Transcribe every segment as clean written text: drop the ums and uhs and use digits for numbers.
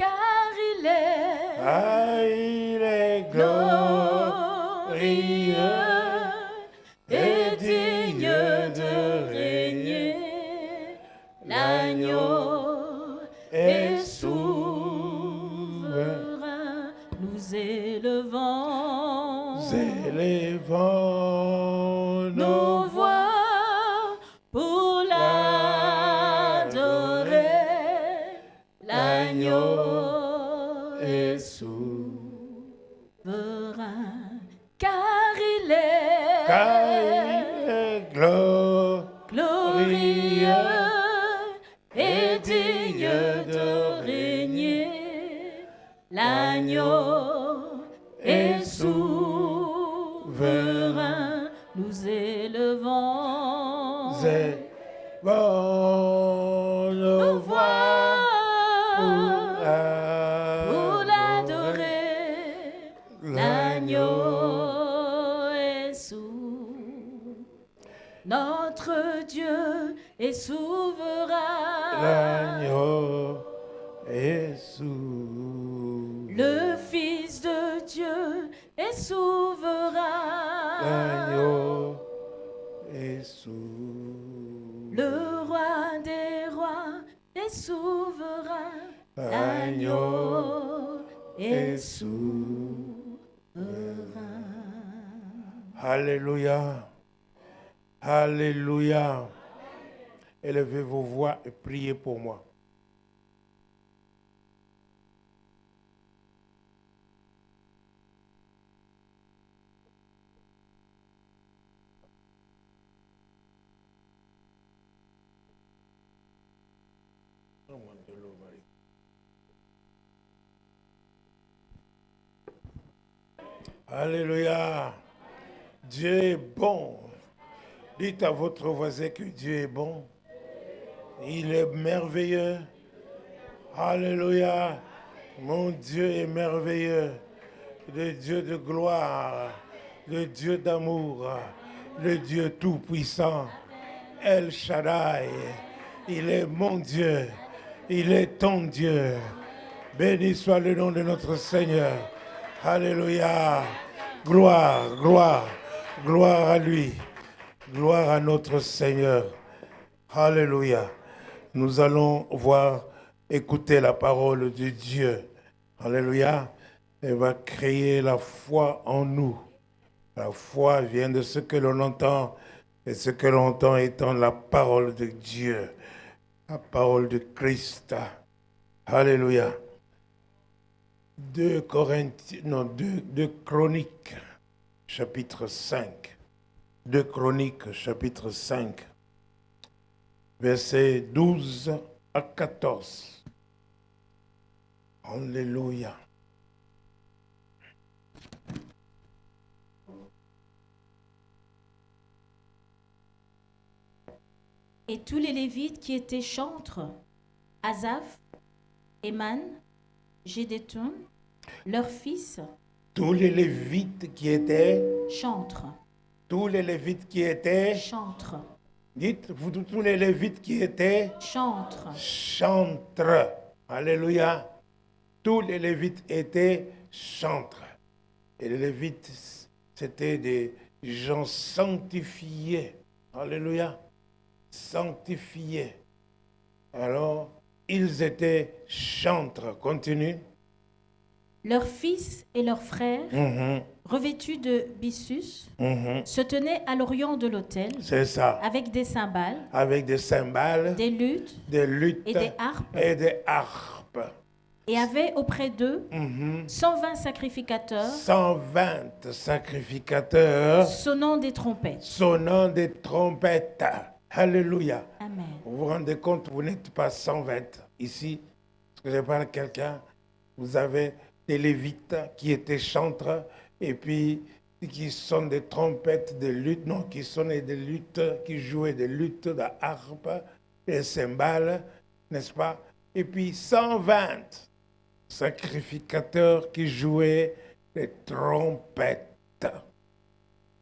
car il est glorieux et digne de régner. L'agneau est souverain. Nous élevons nos voix pour l'adorer. L'agneau est souverain, car il est glorieux et digne de régner. L'agneau est souverain. Nous élevons nos voix pour l'adorer. L'agneau est souverain. Notre Dieu est souverain. L'agneau est souverain. Le Fils de Dieu est souverain. L'agneau est souverain. Le Roi des rois est souverain. L'agneau est souverain. Alléluia. Alléluia. Élevez vos voix et priez pour moi. Alléluia. Dieu est bon. Dites à votre voisin que Dieu est bon. Il est merveilleux. Alléluia. Mon Dieu est merveilleux. Le Dieu de gloire. Le Dieu d'amour. Le Dieu tout-puissant. El Shaddai. Il est mon Dieu. Il est ton Dieu. Béni soit le nom de notre Seigneur. Alléluia. Gloire, gloire, gloire à lui. Gloire à notre Seigneur. Alléluia. Nous allons écouter la parole de Dieu. Alléluia. Elle va créer la foi en nous. La foi vient de ce que l'on entend. Et ce que l'on entend étant la parole de Dieu. La parole de Christ. Alléluia. 2 Chroniques, chapitre 5. 2 Chroniques, chapitre 5, versets 12 à 14. Alléluia. Et tous les Lévites qui étaient chantres, Asaph, Éman, Gédéthon, leurs fils, tous les Lévites qui étaient chantres. Tous les Lévites qui étaient chantres. Dites, vous tous les Lévites qui étaient chantres. Chantres. Alléluia. Tous les Lévites étaient chantres. Et les Lévites, c'était des gens sanctifiés. Alléluia. Sanctifiés. Alors, ils étaient chantres. Continue. Leurs fils et leurs frères, revêtus de byssus, se tenaient à l'orient de l'autel. C'est ça. Avec des cymbales. Avec des cymbales. Des luttes. Des luttes. Et des harpes. Et des harpes. Et avaient auprès d'eux 120 sacrificateurs. 120 sacrificateurs. Sonnant des trompettes. Sonnant des trompettes. Alléluia. Amen. Vous vous rendez compte, vous n'êtes pas 120 ici. Parce que je parle à quelqu'un. Vous avez des Lévites qui étaient chantres et puis qui sonnent des trompettes de lutte, non, qui sonnaient des luttes, qui jouaient des luttes, de harpe, des cymbales, n'est-ce pas? Et puis 120 sacrificateurs qui jouaient des trompettes.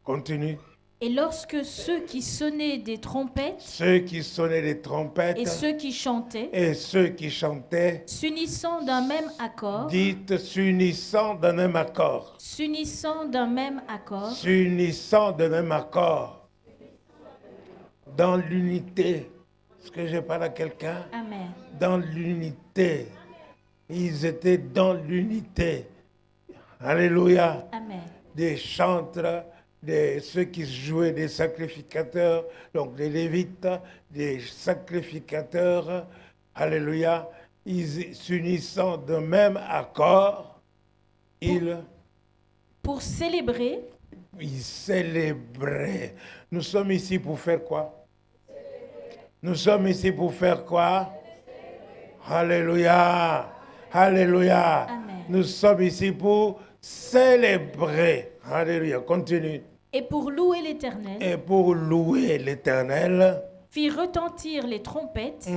Continue. Et lorsque ceux qui sonnaient des trompettes Ceux qui sonnaient les trompettes et ceux qui chantaient, s'unissant d'un même accord, dites s'unissant d'un même accord. s'unissant d'un même accord, S'unissant d'un même accord. Dans l'unité. Est-ce que je parle à quelqu'un? Amen. Dans l'unité. Ils étaient dans l'unité. Alléluia. Amen. Des chantres, ceux qui jouaient des sacrificateurs, donc des lévites, des sacrificateurs, alléluia, ils s'unissant d'un même accord, pour célébrer. Ils célébraient. Nous sommes ici pour faire quoi? Nous sommes ici pour faire quoi? Alléluia. Alléluia. Amen. Nous sommes ici pour célébrer. Alléluia. Continue. Et pour louer l'Éternel. Et pour louer l'Éternel. Fit retentir les trompettes,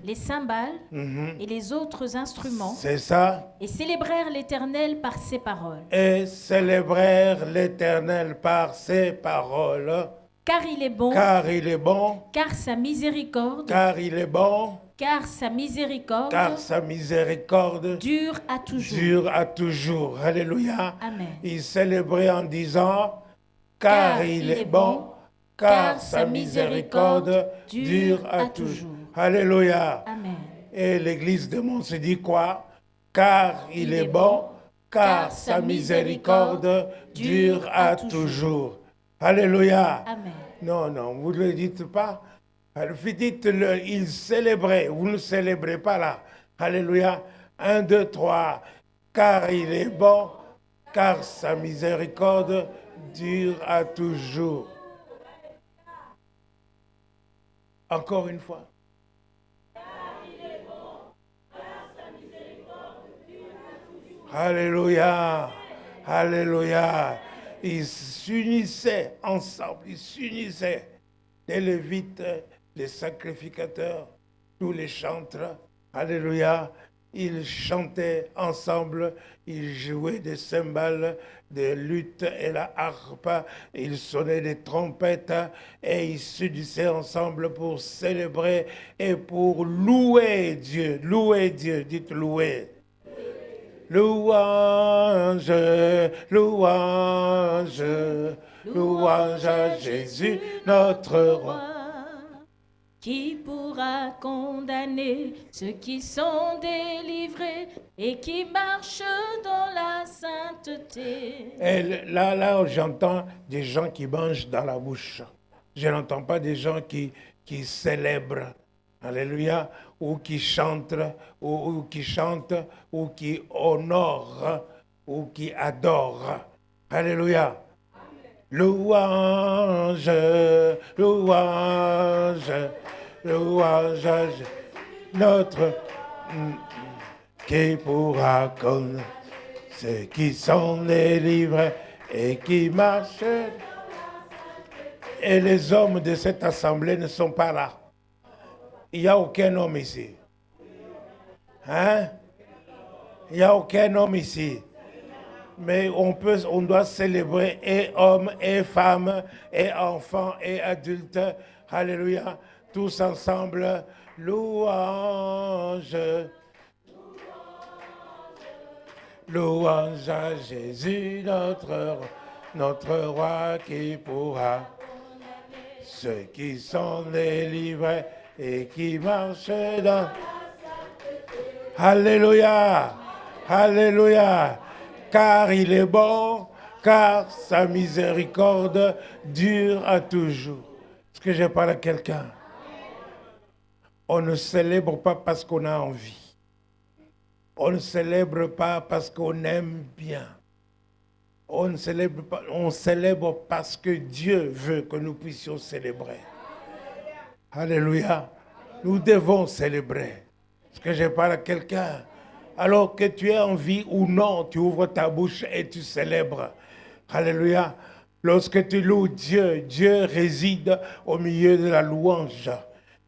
les cymbales et les autres instruments. C'est ça. Et célébrèrent l'Éternel par ses paroles. Et célébrèrent l'Éternel par ses paroles. Car il est bon. Car il est bon. Car sa miséricorde. Car il est bon. Car sa miséricorde. Car sa miséricorde. Dure à toujours. Dure à toujours. Alléluia. Amen. Il célébrait en disant, car il est bon. Car sa miséricorde dure à toujours. Alléluia. Amen. Et l'église de Mont se dit quoi? Car il est bon, car sa miséricorde dure à toujours. Alléluia. Amen. Non, non, vous ne le dites pas. Dites-le, il célébrait. Vous ne célébrez pas là. Alléluia. 1, 2, 3. Car il est bon, car sa miséricorde dure à toujours. Encore une fois. Alléluia. Alléluia. Ils s'unissaient ensemble. Ils s'unissaient. Les lévites, les sacrificateurs, tous les chantres. Alléluia. Ils chantaient ensemble, ils jouaient des cymbales, des luttes et la harpe, ils sonnaient des trompettes et ils s'unissaient ensemble pour célébrer et pour louer Dieu. Louer Dieu, dites louer. Louange, louange, louange à Jésus, notre roi. Qui pourra condamner ceux qui sont délivrés et qui marchent dans la sainteté? Et là, j'entends des gens qui mangent dans la bouche. Je n'entends pas des gens qui célèbrent. Alléluia. Ou qui chantent, ou qui honorent, ou qui adorent. Alléluia. Louange, louange, louange à notre qui pourra connaître ceux qui sont délivrés et qui marchent. Et les hommes de cette assemblée ne sont pas là. Il n'y a aucun homme ici. Hein? Il n'y a aucun homme ici. Mais on doit célébrer et hommes, et femmes, et enfants, et adultes. Alléluia. Tous ensemble. Louange. Louange à Jésus, notre roi qui pourra. Ceux qui sont délivrés et qui marchent dans. Alléluia. Alléluia. Car il est bon, car sa miséricorde dure à toujours. Est-ce que je parle à quelqu'un? On ne célèbre pas parce qu'on a envie. On ne célèbre pas parce qu'on aime bien. On ne célèbre pas, on célèbre parce que Dieu veut que nous puissions célébrer. Alléluia. Nous devons célébrer. Est-ce que je parle à quelqu'un? Alors que tu aies envie ou non, tu ouvres ta bouche et tu célèbres. Alléluia. Lorsque tu loues Dieu, Dieu réside au milieu de la louange.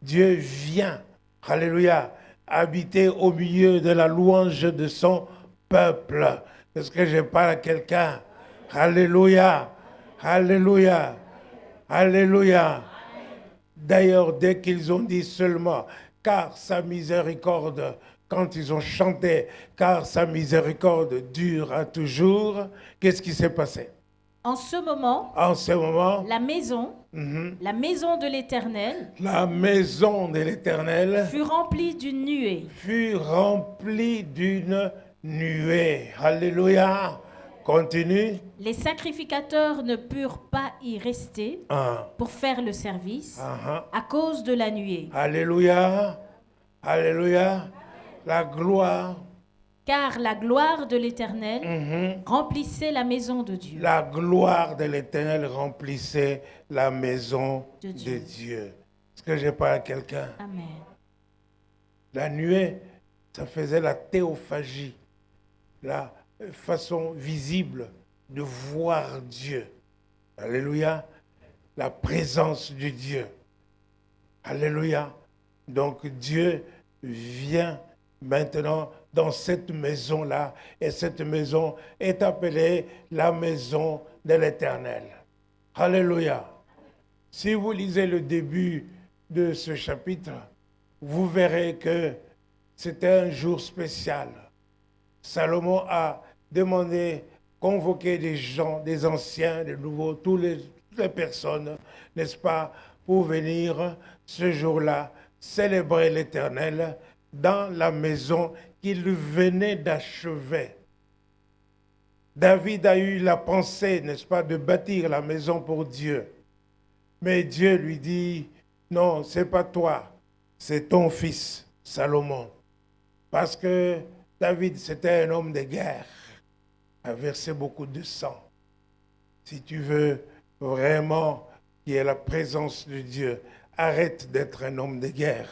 Dieu vient, alléluia, habiter au milieu de la louange de son peuple. Est-ce que je parle à quelqu'un? Alléluia. Alléluia. Alléluia. D'ailleurs, dès qu'ils ont dit seulement, car sa miséricorde, quand ils ont chanté, car sa miséricorde dure à toujours, qu'est-ce qui s'est passé? En ce moment, la maison de l'Éternel, fut remplie d'une nuée. Alléluia. Continue. Les sacrificateurs ne purent pas y rester pour faire le service à cause de la nuée. Alléluia. Alléluia. La gloire. Car la gloire de l'Éternel remplissait la maison de Dieu. La gloire de l'Éternel remplissait la maison de Dieu. Est-ce que je parle à quelqu'un? Amen. La nuée, ça faisait la théophagie, la façon visible de voir Dieu. Alléluia. La présence de Dieu. Alléluia. Donc Dieu vient maintenant dans cette maison-là, et cette maison est appelée la maison de l'Éternel. Alléluia. Si vous lisez le début de ce chapitre, vous verrez que c'était un jour spécial. Salomon a demandé, convoqué des gens, des anciens, des nouveaux, toutes les personnes, n'est-ce pas, pour venir ce jour-là célébrer l'Éternel dans la maison qu'il venait d'achever. David a eu la pensée, n'est-ce pas, de bâtir la maison pour Dieu. Mais Dieu lui dit, non, ce n'est pas toi, c'est ton fils, Salomon. Parce que David, c'était un homme de guerre, a versé beaucoup de sang. Si tu veux vraiment qu'il y ait la présence de Dieu, arrête d'être un homme de guerre.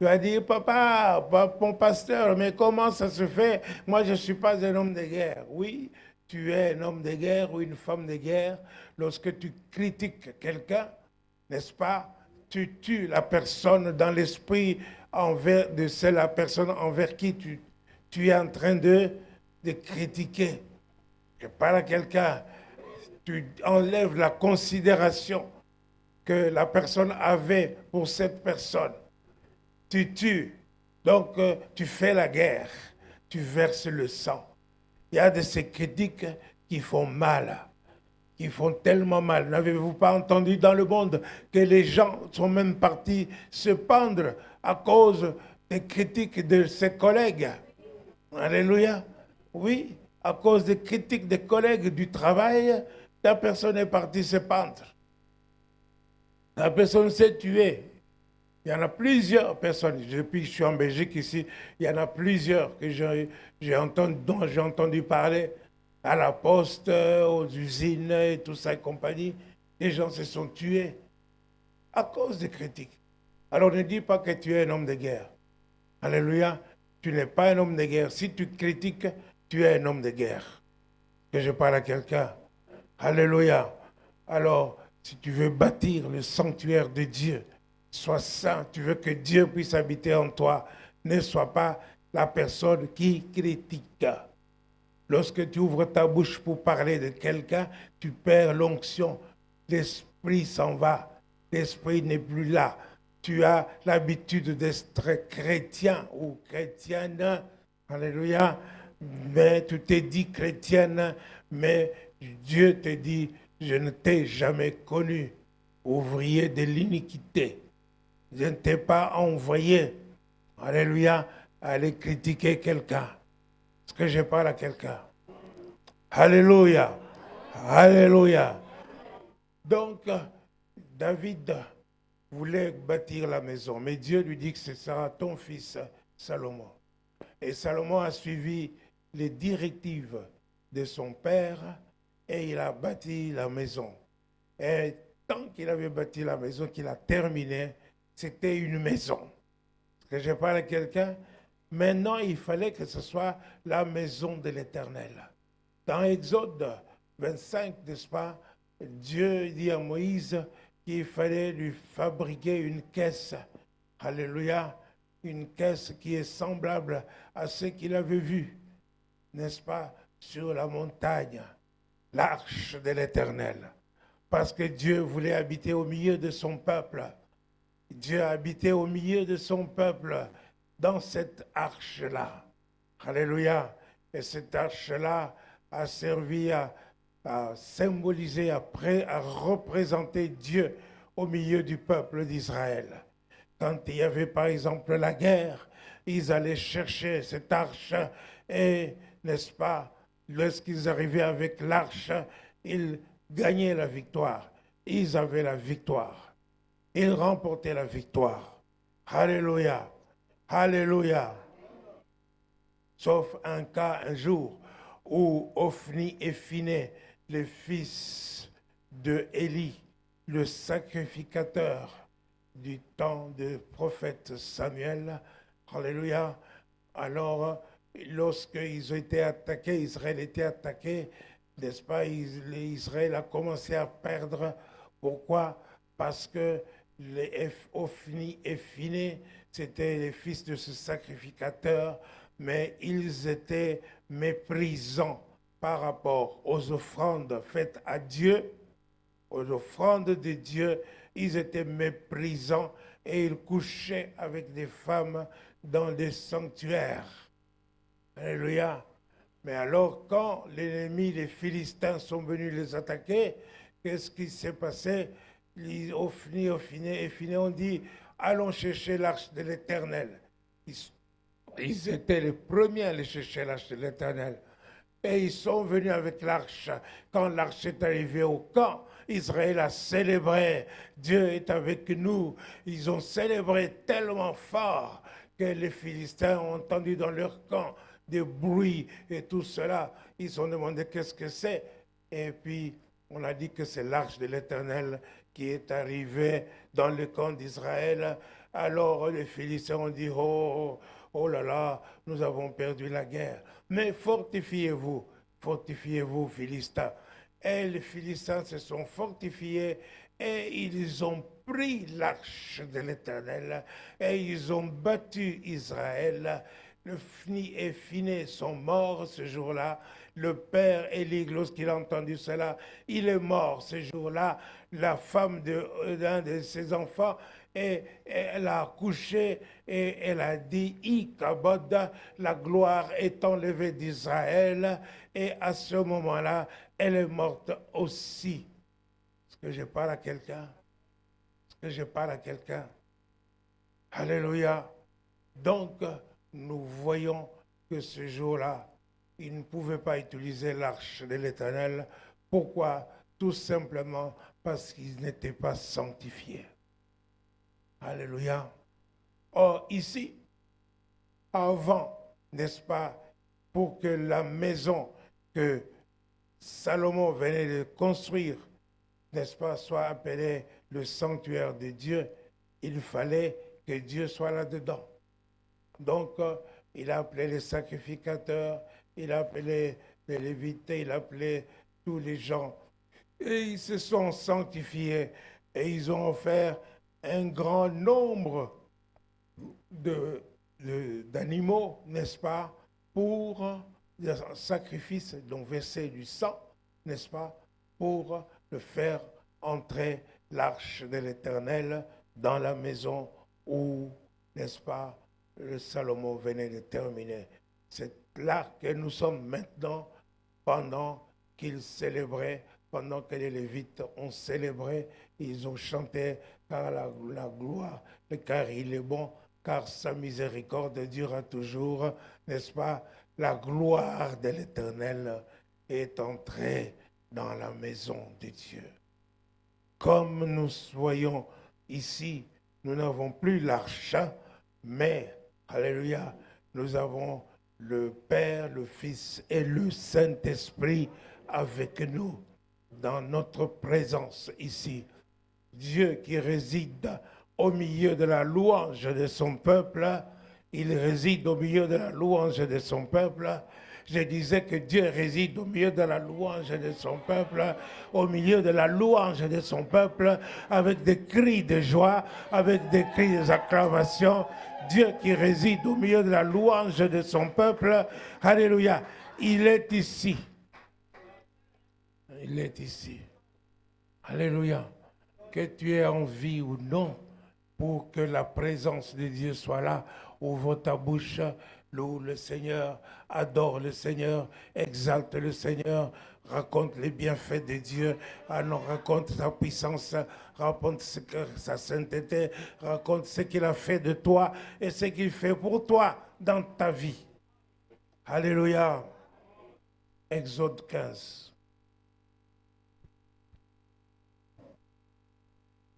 Tu vas dire, papa, mon pasteur, mais comment ça se fait? Moi, je ne suis pas un homme de guerre. Oui, tu es un homme de guerre ou une femme de guerre lorsque tu critiques quelqu'un, n'est-ce pas? Tu tues la personne dans l'esprit c'est la personne envers qui tu es en train de critiquer. Je parle à quelqu'un, tu enlèves la considération que la personne avait pour cette personne. Tu tues, donc tu fais la guerre, tu verses le sang. Il y a de ces critiques qui font mal, qui font tellement mal. N'avez-vous pas entendu dans le monde que les gens sont même partis se pendre à cause des critiques de ses collègues? Alléluia. Oui, à cause des critiques des collègues du travail, la personne est partie se pendre. La personne s'est tuée. Il y en a plusieurs personnes, depuis que je suis en Belgique ici, il y en a plusieurs que dont j'ai entendu parler à la poste, aux usines et tout ça et compagnie. Les gens se sont tués à cause des critiques. Alors ne dis pas que tu es un homme de guerre. Alléluia, tu n'es pas un homme de guerre. Si tu critiques, tu es un homme de guerre. Que je parle à quelqu'un. Alléluia. Alors, si tu veux bâtir le sanctuaire de Dieu, sois saint, tu veux que Dieu puisse habiter en toi. Ne sois pas la personne qui critique. Lorsque tu ouvres ta bouche pour parler de quelqu'un, tu perds l'onction. L'esprit s'en va. L'esprit n'est plus là. Tu as l'habitude d'être chrétien ou chrétienne. Alléluia. Mais tu t'es dit chrétienne, mais Dieu te dit, je ne t'ai jamais connu, ouvrier de l'iniquité. Je ne t'ai pas envoyé, alléluia, à aller critiquer quelqu'un. Est-ce que je parle à quelqu'un? Alléluia. Alléluia. Donc, David voulait bâtir la maison, mais Dieu lui dit que ce sera ton fils, Salomon. Et Salomon a suivi les directives de son père et il a bâti la maison. Et tant qu'il avait bâti la maison, qu'il a terminé, c'était une maison. Est-ce que je parle à quelqu'un? Maintenant, il fallait que ce soit la maison de l'Éternel. Dans Exode 25, n'est-ce pas, Dieu dit à Moïse qu'il fallait lui fabriquer une caisse. Alléluia. Une caisse qui est semblable à ce qu'il avait vu, n'est-ce pas, sur la montagne, l'arche de l'Éternel. parce que Dieu voulait habiter au milieu de son peuple. Dieu a habité au milieu de son peuple dans cette arche-là. Alléluia. Et cette arche-là a servi à symboliser, à représenter Dieu au milieu du peuple d'Israël. Quand il y avait par exemple la guerre, ils allaient chercher cette arche et, n'est-ce pas, lorsqu'ils arrivaient avec l'arche, ils gagnaient la victoire. Ils avaient la victoire. Ils remportaient la victoire. Alléluia. Alléluia. Sauf un cas, un jour, où Ophni et Phiné, les fils de Élie, le sacrificateur du temps du prophète Samuel, alléluia, alors lorsqu'ils ont été attaqués, Israël était attaqué, n'est-ce pas, Israël a commencé à perdre. Pourquoi? Parce que les Ophni et Phiné, c'était les fils de ce sacrificateur, mais ils étaient méprisants par rapport aux offrandes faites à Dieu, aux offrandes de Dieu. Ils étaient méprisants et ils couchaient avec des femmes dans des sanctuaires. Alléluia. Mais alors, quand l'ennemi, les Philistins, sont venus les attaquer, qu'est-ce qui s'est passé? Les Ophni et Phiné ont dit, allons chercher l'arche de l'Éternel. Ils étaient les premiers à aller chercher l'arche de l'Éternel. Et ils sont venus avec l'arche. Quand l'arche est arrivée au camp, Israël a célébré. Dieu est avec nous. Ils ont célébré tellement fort que les Philistins ont entendu dans leur camp des bruits et tout cela. Ils se sont demandé qu'est-ce que c'est. Et puis, on a dit que c'est l'arche de l'Éternel qui est arrivée dans le camp d'Israël. Alors, les Philistins ont dit, oh là là, nous avons perdu la guerre. Mais fortifiez-vous, Philistins. Et les Philistins se sont fortifiés et ils ont pris l'arche de l'Éternel et ils ont battu Israël. Le Ophni et Phiné sont morts ce jour-là. Le père Élie, lorsqu'il a entendu cela, il est mort ce jour-là. La femme d'un de ses enfants, et elle a accouché et elle a dit, Ikabod, la gloire est enlevée d'Israël. Et à ce moment-là, elle est morte aussi. Est-ce que je parle à quelqu'un? Est-ce que je parle à quelqu'un? Alléluia. Donc, nous voyons que ce jour-là, ils ne pouvaient pas utiliser l'arche de l'Éternel. Pourquoi? Tout simplement parce qu'ils n'étaient pas sanctifiés. Alléluia. Or, ici, avant, n'est-ce pas, pour que la maison que Salomon venait de construire, n'est-ce pas, soit appelée le sanctuaire de Dieu, il fallait que Dieu soit là-dedans. Donc, il a appelé les sacrificateurs, il a appelé les Lévites, il a appelé tous les gens. Et ils se sont sanctifiés et ils ont offert un grand nombre d'animaux, n'est-ce pas, pour le sacrifice, donc verser du sang, n'est-ce pas, pour le faire entrer l'arche de l'Éternel dans la maison où, n'est-ce pas, le Salomon venait de terminer. C'est là que nous sommes maintenant pendant qu'ils célébraient, pendant que les Lévites ont célébré, ils ont chanté car la gloire, car il est bon, car sa miséricorde durera toujours, n'est-ce pas? La gloire de l'Éternel est entrée dans la maison de Dieu. Comme nous voyons ici, nous n'avons plus l'arche, mais, alléluia, nous avons le Père, le Fils et le Saint-Esprit avec nous dans notre présence ici. Dieu qui réside au milieu de la louange de son peuple, il réside au milieu de la louange de son peuple. Je disais que Dieu réside au milieu de la louange de son peuple, au milieu de la louange de son peuple, avec des cris de joie, avec des cris d'acclamation. Dieu qui réside au milieu de la louange de son peuple, alléluia, il est ici. Il est ici. Alléluia. Que tu aies envie ou non, pour que la présence de Dieu soit là, ouvre ta bouche, loue le Seigneur, adore le Seigneur, exalte le Seigneur, raconte les bienfaits de Dieu, raconte sa puissance, raconte sa sainteté, raconte ce qu'il a fait de toi et ce qu'il fait pour toi dans ta vie. Alléluia. Exode 15.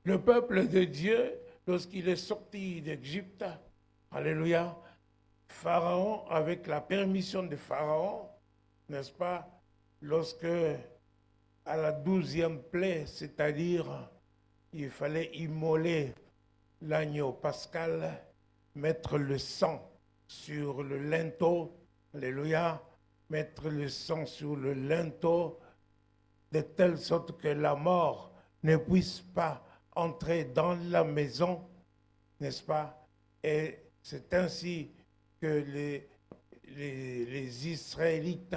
Le peuple de Dieu, lorsqu'il est sorti d'Égypte, alléluia, Pharaon, avec la permission de Pharaon, n'est-ce pas, lorsque à la 12e plaie, c'est-à-dire il fallait immoler l'agneau pascal, mettre le sang sur le linteau, alléluia, mettre le sang sur le linteau, de telle sorte que la mort ne puisse pas entrer dans la maison, n'est-ce pas? Et c'est ainsi que les Israélites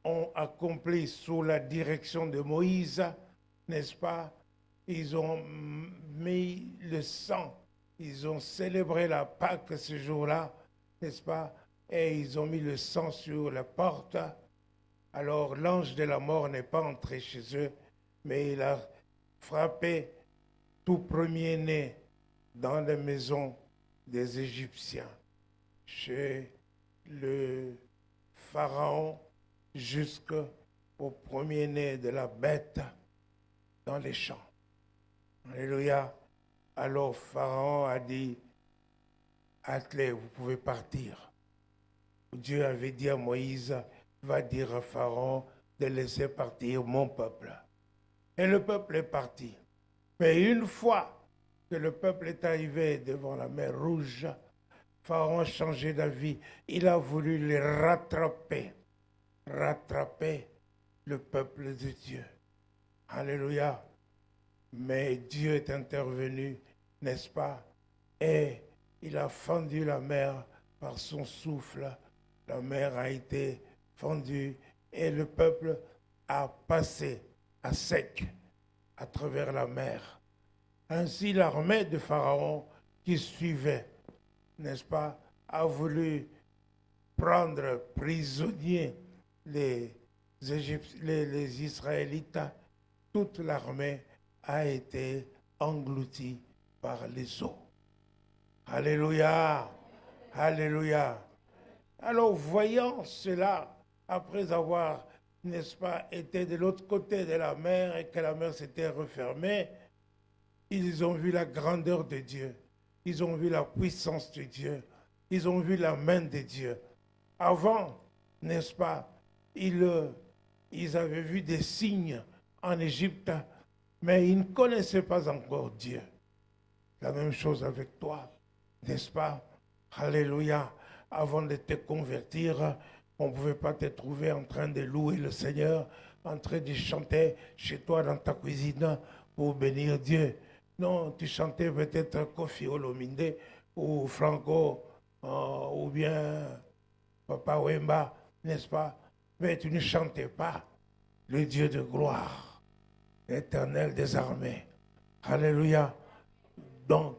ont accompli sous la direction de Moïse, n'est-ce pas? Ils ont mis le sang, ils ont célébré la Pâque ce jour-là, n'est-ce pas? Et ils ont mis le sang sur la porte. Alors l'ange de la mort n'est pas entré chez eux, mais il a frappé tout premier-né dans les maisons des Égyptiens, chez le Pharaon jusqu'au premier-né de la bête dans les champs. Alléluia. Alors Pharaon a dit, attelez, vous pouvez partir. Dieu avait dit à Moïse, va dire à Pharaon de laisser partir mon peuple. Et le peuple est parti. Mais une fois que le peuple est arrivé devant la mer Rouge, Pharaon a changé d'avis. Il a voulu les rattraper le peuple de Dieu. Alléluia. Mais Dieu est intervenu, n'est-ce pas? Et il a fendu la mer par son souffle. La mer a été fendue et le peuple a passé à sec à travers la mer. Ainsi, l'armée de Pharaon qui suivait, n'est-ce pas, a voulu prendre prisonniers les Israélites. Toute l'armée a été engloutie par les eaux. Alléluia, alléluia. Alors, voyant cela, après avoir, n'est-ce pas, été de l'autre côté de la mer et que la mer s'était refermée, ils ont vu la grandeur de Dieu. Ils ont vu la puissance de Dieu. Ils ont vu la main de Dieu. Avant, n'est-ce pas, ils avaient vu des signes en Égypte, mais ils ne connaissaient pas encore Dieu. La même chose avec toi, n'est-ce pas? Alléluia. Avant de te convertir, on ne pouvait pas te trouver en train de louer le Seigneur, en train de chanter chez toi dans ta cuisine pour bénir Dieu. Non, tu chantais peut-être Kofi Olomide ou Franco ou bien Papa Wemba, n'est-ce pas? Mais tu ne chantais pas le Dieu de gloire, l'Éternel des armées. Alléluia. Donc,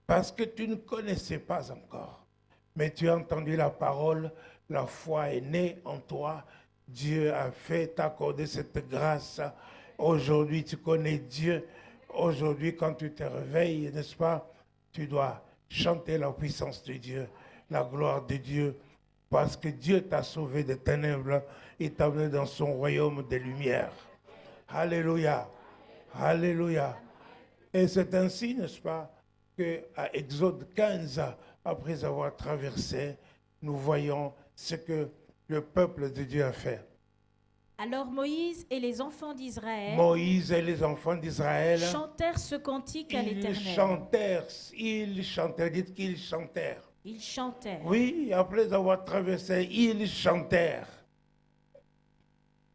parce que tu ne connaissais pas encore, mais tu as entendu la parole, la foi est née en toi, Dieu a fait t'accorder cette grâce. Aujourd'hui, tu connais Dieu. Aujourd'hui, quand tu te réveilles, n'est-ce pas, tu dois chanter la puissance de Dieu, la gloire de Dieu, parce que Dieu t'a sauvé des ténèbres et t'a amené dans son royaume des lumières. Alléluia, alléluia. Et c'est ainsi, n'est-ce pas, qu'à Exode 15, après avoir traversé, nous voyons ce que le peuple de Dieu a fait. Alors Moïse et les enfants d'Israël chantèrent ce cantique à l'Éternel. Ils chantèrent, dites qu'ils chantèrent. Ils chantèrent. Oui, après avoir traversé, ils chantèrent.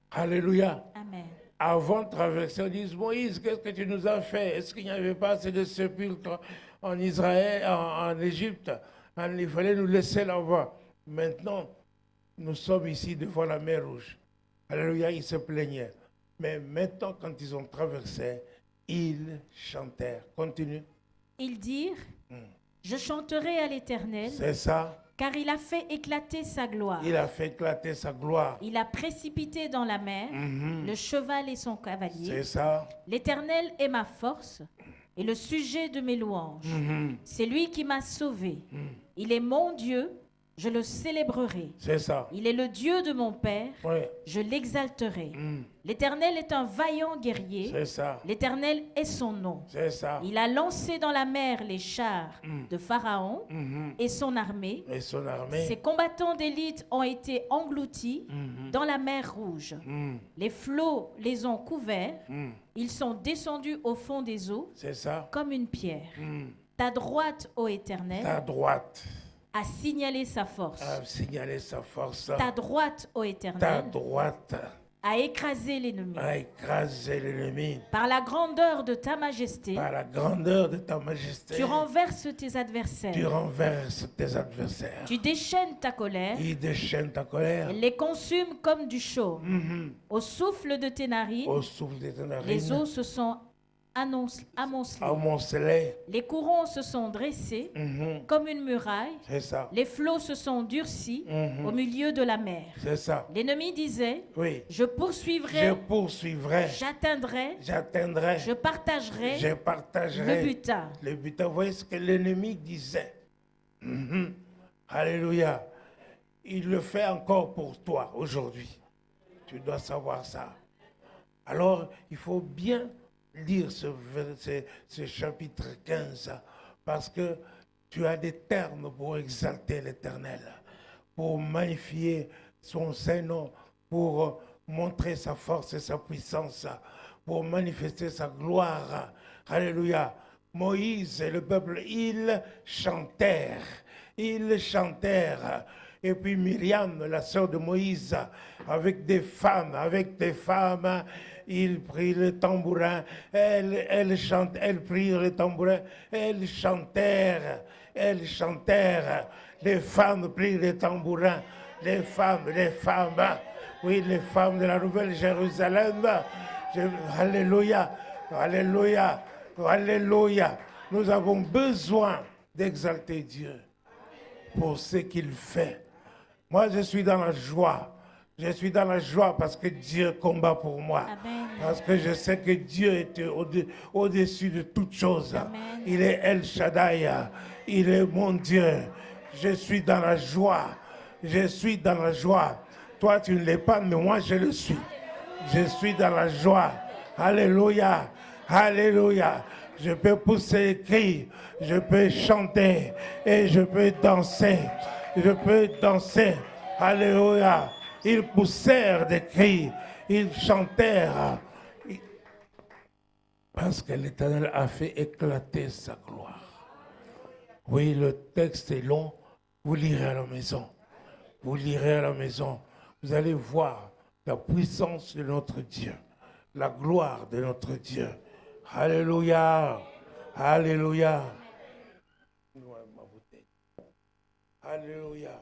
Alléluia. Amen. Avant de traverser, on dit, Moïse, qu'est-ce que tu nous as fait? Est-ce qu'il n'y avait pas assez de sépulcres en Israël, en Égypte? Il fallait nous laisser là-bas. Maintenant, nous sommes ici devant la mer Rouge. Alléluia, il se plaignait. Mais maintenant, quand ils ont traversé, ils chantèrent. Continue. Ils dirent, je chanterai à l'Éternel, C'est ça. car il a fait éclater sa gloire. Il a fait éclater sa gloire. Il a précipité dans la mer le cheval et son cavalier. C'est ça. L'Éternel est ma force et le sujet de mes louanges. C'est lui qui m'a sauvé. Il est mon Dieu, je le célébrerai. C'est ça. Il est le Dieu de mon Père, Oui. je l'exalterai. L'Éternel est un vaillant guerrier. C'est ça. L'Éternel est son nom. C'est ça. Il a lancé dans la mer les chars de Pharaon et son armée. Et son armée. Ses combattants d'élite ont été engloutis dans la mer Rouge. Les flots les ont couverts. Ils sont descendus au fond des eaux C'est ça. comme une pierre. Ta droite, ô Éternel, Ta droite a signalé sa force. a signalé sa force. Ta droite, ô Ta Éternel, droite a écrasé l'ennemi. a écrasé l'ennemi. Par la grandeur de ta majesté, Par la grandeur de ta majesté, tu renverses tes adversaires. tu renverses tes adversaires. Tu déchaînes ta colère. Il déchaîne ta colère. Elle les consume comme du chaume. Au souffle de tes narines, Au souffle de tes narines. les eaux se sont amoncelées. Amoncelé. Les courants se sont dressés comme une muraille. C'est ça. Les flots se sont durcis au milieu de la mer. C'est ça. L'ennemi disait, Oui. je poursuivrai, Je poursuivrai. j'atteindrai, J'atteindrai. je partagerai Je partagerai le butin. le butin. Vous voyez ce que l'ennemi disait. Alléluia. Il le fait encore pour toi aujourd'hui. Tu dois savoir ça. Alors, il faut bien lire ce chapitre 15 parce que tu as des termes pour exalter l'Éternel, pour magnifier son Saint-Nom, pour montrer sa force et sa puissance, pour manifester sa gloire. Alléluia. Moïse et le peuple, ils chantèrent. Ils chantèrent. Et puis Myriam, la sœur de Moïse, avec des femmes, ils prirent le tambourin, elles chantent, elles prirent le tambourin, elles chantèrent, les femmes prirent le tambourin, les femmes, oui, les femmes de la Nouvelle Jérusalem, alléluia, alléluia, alléluia, nous avons besoin d'exalter Dieu pour ce qu'il fait. Moi, je suis dans la joie. Je suis dans la joie parce que Dieu combat pour moi. Amen. Parce que je sais que Dieu est au-dessus de toutes choses. Amen. Il est El Shaddai. Il est mon Dieu. Je suis dans la joie. Je suis dans la joie. Toi, tu ne l'es pas, mais moi, je le suis. Je suis dans la joie. Alléluia. Alléluia. Je peux pousser les cris. Je peux chanter. Et je peux danser. Je peux danser. Alléluia. Ils poussèrent des cris. Ils chantèrent. Parce que l'Éternel a fait éclater sa gloire. Oui, le texte est long. Vous lirez à la maison. Vous lirez à la maison. Vous allez voir la puissance de notre Dieu. La gloire de notre Dieu. Alléluia. Alléluia. Alléluia.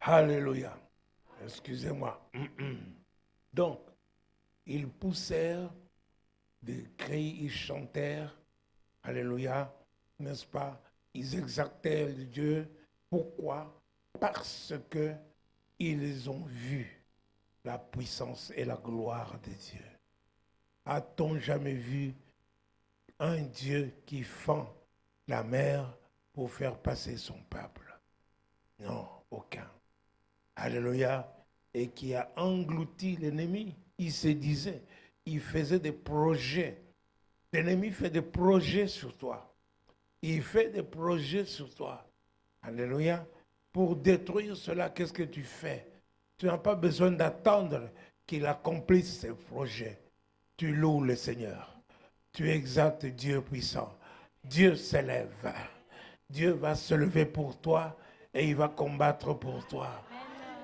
Alléluia. Excusez-moi. Donc, ils poussèrent des cris, ils chantèrent. Alléluia. N'est-ce pas? Ils exaltèrent Dieu. Pourquoi? Parce que ils ont vu la puissance et la gloire de Dieu. A-t-on jamais vu un Dieu qui fend la mer pour faire passer son peuple? Non, aucun. Alléluia. Et qui a englouti l'ennemi. Il se disait, il faisait des projets. L'ennemi fait des projets sur toi. Il fait des projets sur toi. Alléluia. Pour détruire cela, qu'est-ce que tu fais? Tu n'as pas besoin d'attendre qu'il accomplisse ses projets. Tu loues le Seigneur. Tu exaltes Dieu puissant. Dieu s'élève. Dieu va se lever pour toi et il va combattre pour toi.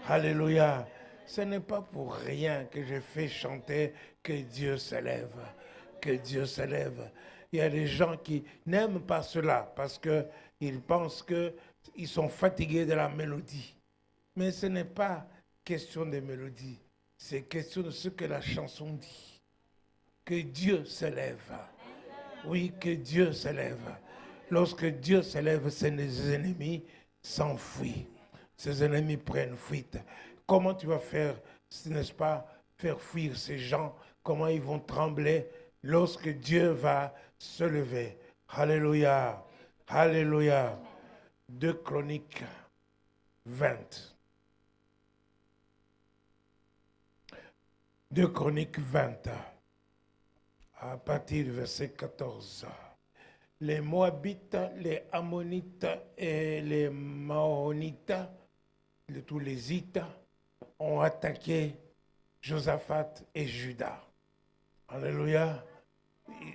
Alléluia. Ce n'est pas pour rien que je fais chanter que Dieu s'élève, que Dieu s'élève. Il y a des gens qui n'aiment pas cela parce qu'ils pensent qu'ils sont fatigués de la mélodie. Mais ce n'est pas question de mélodie, c'est question de ce que la chanson dit. Que Dieu s'élève. Oui, que Dieu s'élève. Lorsque Dieu s'élève, ses ennemis s'enfuient. Ses ennemis prennent fuite. Comment tu vas faire, n'est-ce pas, faire fuir ces gens? Comment ils vont trembler lorsque Dieu va se lever? Alléluia. Alléluia. 2 Chroniques 20. 2 Chroniques 20. À partir du verset 14. Les Moabites, les Ammonites et les Maonites, tous les Hittes, ont attaqué Josaphat et Juda. Alléluia.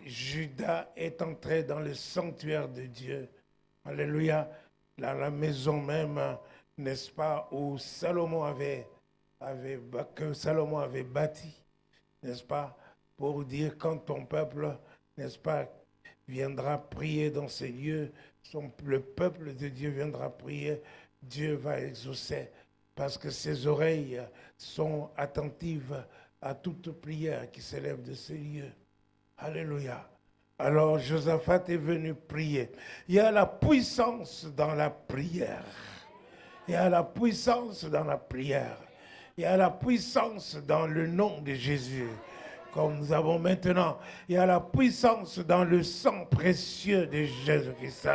Juda est entré dans le sanctuaire de Dieu. Alléluia. Dans la maison même, n'est-ce pas, où Salomon que Salomon avait bâti, n'est-ce pas, pour dire quand ton peuple, n'est-ce pas, viendra prier dans ces lieux, le peuple de Dieu viendra prier, Dieu va exaucer, parce que ses oreilles sont attentives à toute prière qui s'élève de ces lieux. Alléluia. Alors Josaphat est venu prier. Il y a la puissance dans la prière. Il y a la puissance dans la prière. Il y a la puissance dans le nom de Jésus. Comme nous avons maintenant, il y a la puissance dans le sang précieux de Jésus-Christ.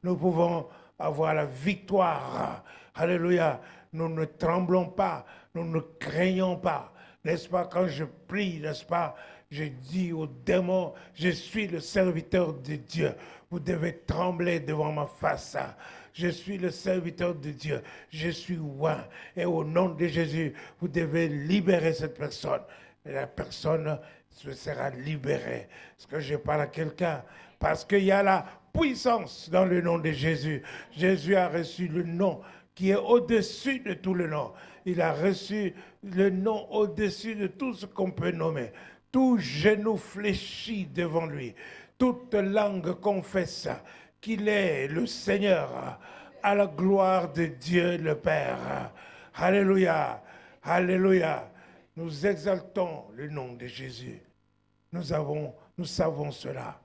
Nous pouvons avoir la victoire. Alléluia. Nous ne tremblons pas, nous ne craignons pas. N'est-ce pas, quand je prie, n'est-ce pas, je dis aux démons, je suis le serviteur de Dieu. Vous devez trembler devant ma face. Je suis le serviteur de Dieu. Je suis oint. Et au nom de Jésus, vous devez libérer cette personne. Et la personne sera libérée. Est-ce que je parle à quelqu'un? Parce qu'il y a la puissance dans le nom de Jésus. Jésus a reçu le nom qui est au-dessus de tout le nom. Il a reçu le nom au-dessus de tout ce qu'on peut nommer. Tout genou fléchit devant lui. Toute langue confesse qu'il est le Seigneur, à la gloire de Dieu le Père. Alléluia. Alléluia. Nous exaltons le nom de Jésus. Nous savons cela.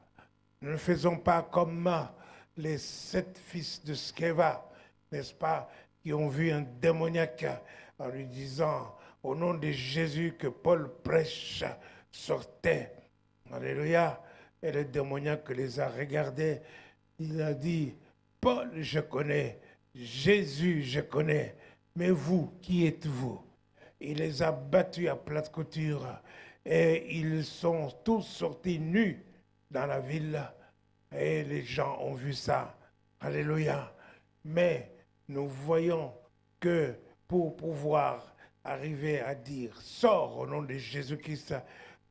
Nous ne faisons pas comme les 7 fils de Sceva, n'est-ce pas, qui ont vu un démoniaque en lui disant, au nom de Jésus que Paul prêche, sortait. Alléluia. Et le démoniaque les a regardés. Il a dit, Paul, je connais. Jésus, je connais. Mais vous, qui êtes-vous? Il les a battus à plate couture. Et ils sont tous sortis nus dans la ville. Et les gens ont vu ça. Alléluia. Mais nous voyons que pour pouvoir arriver à dire, sors au nom de Jésus-Christ,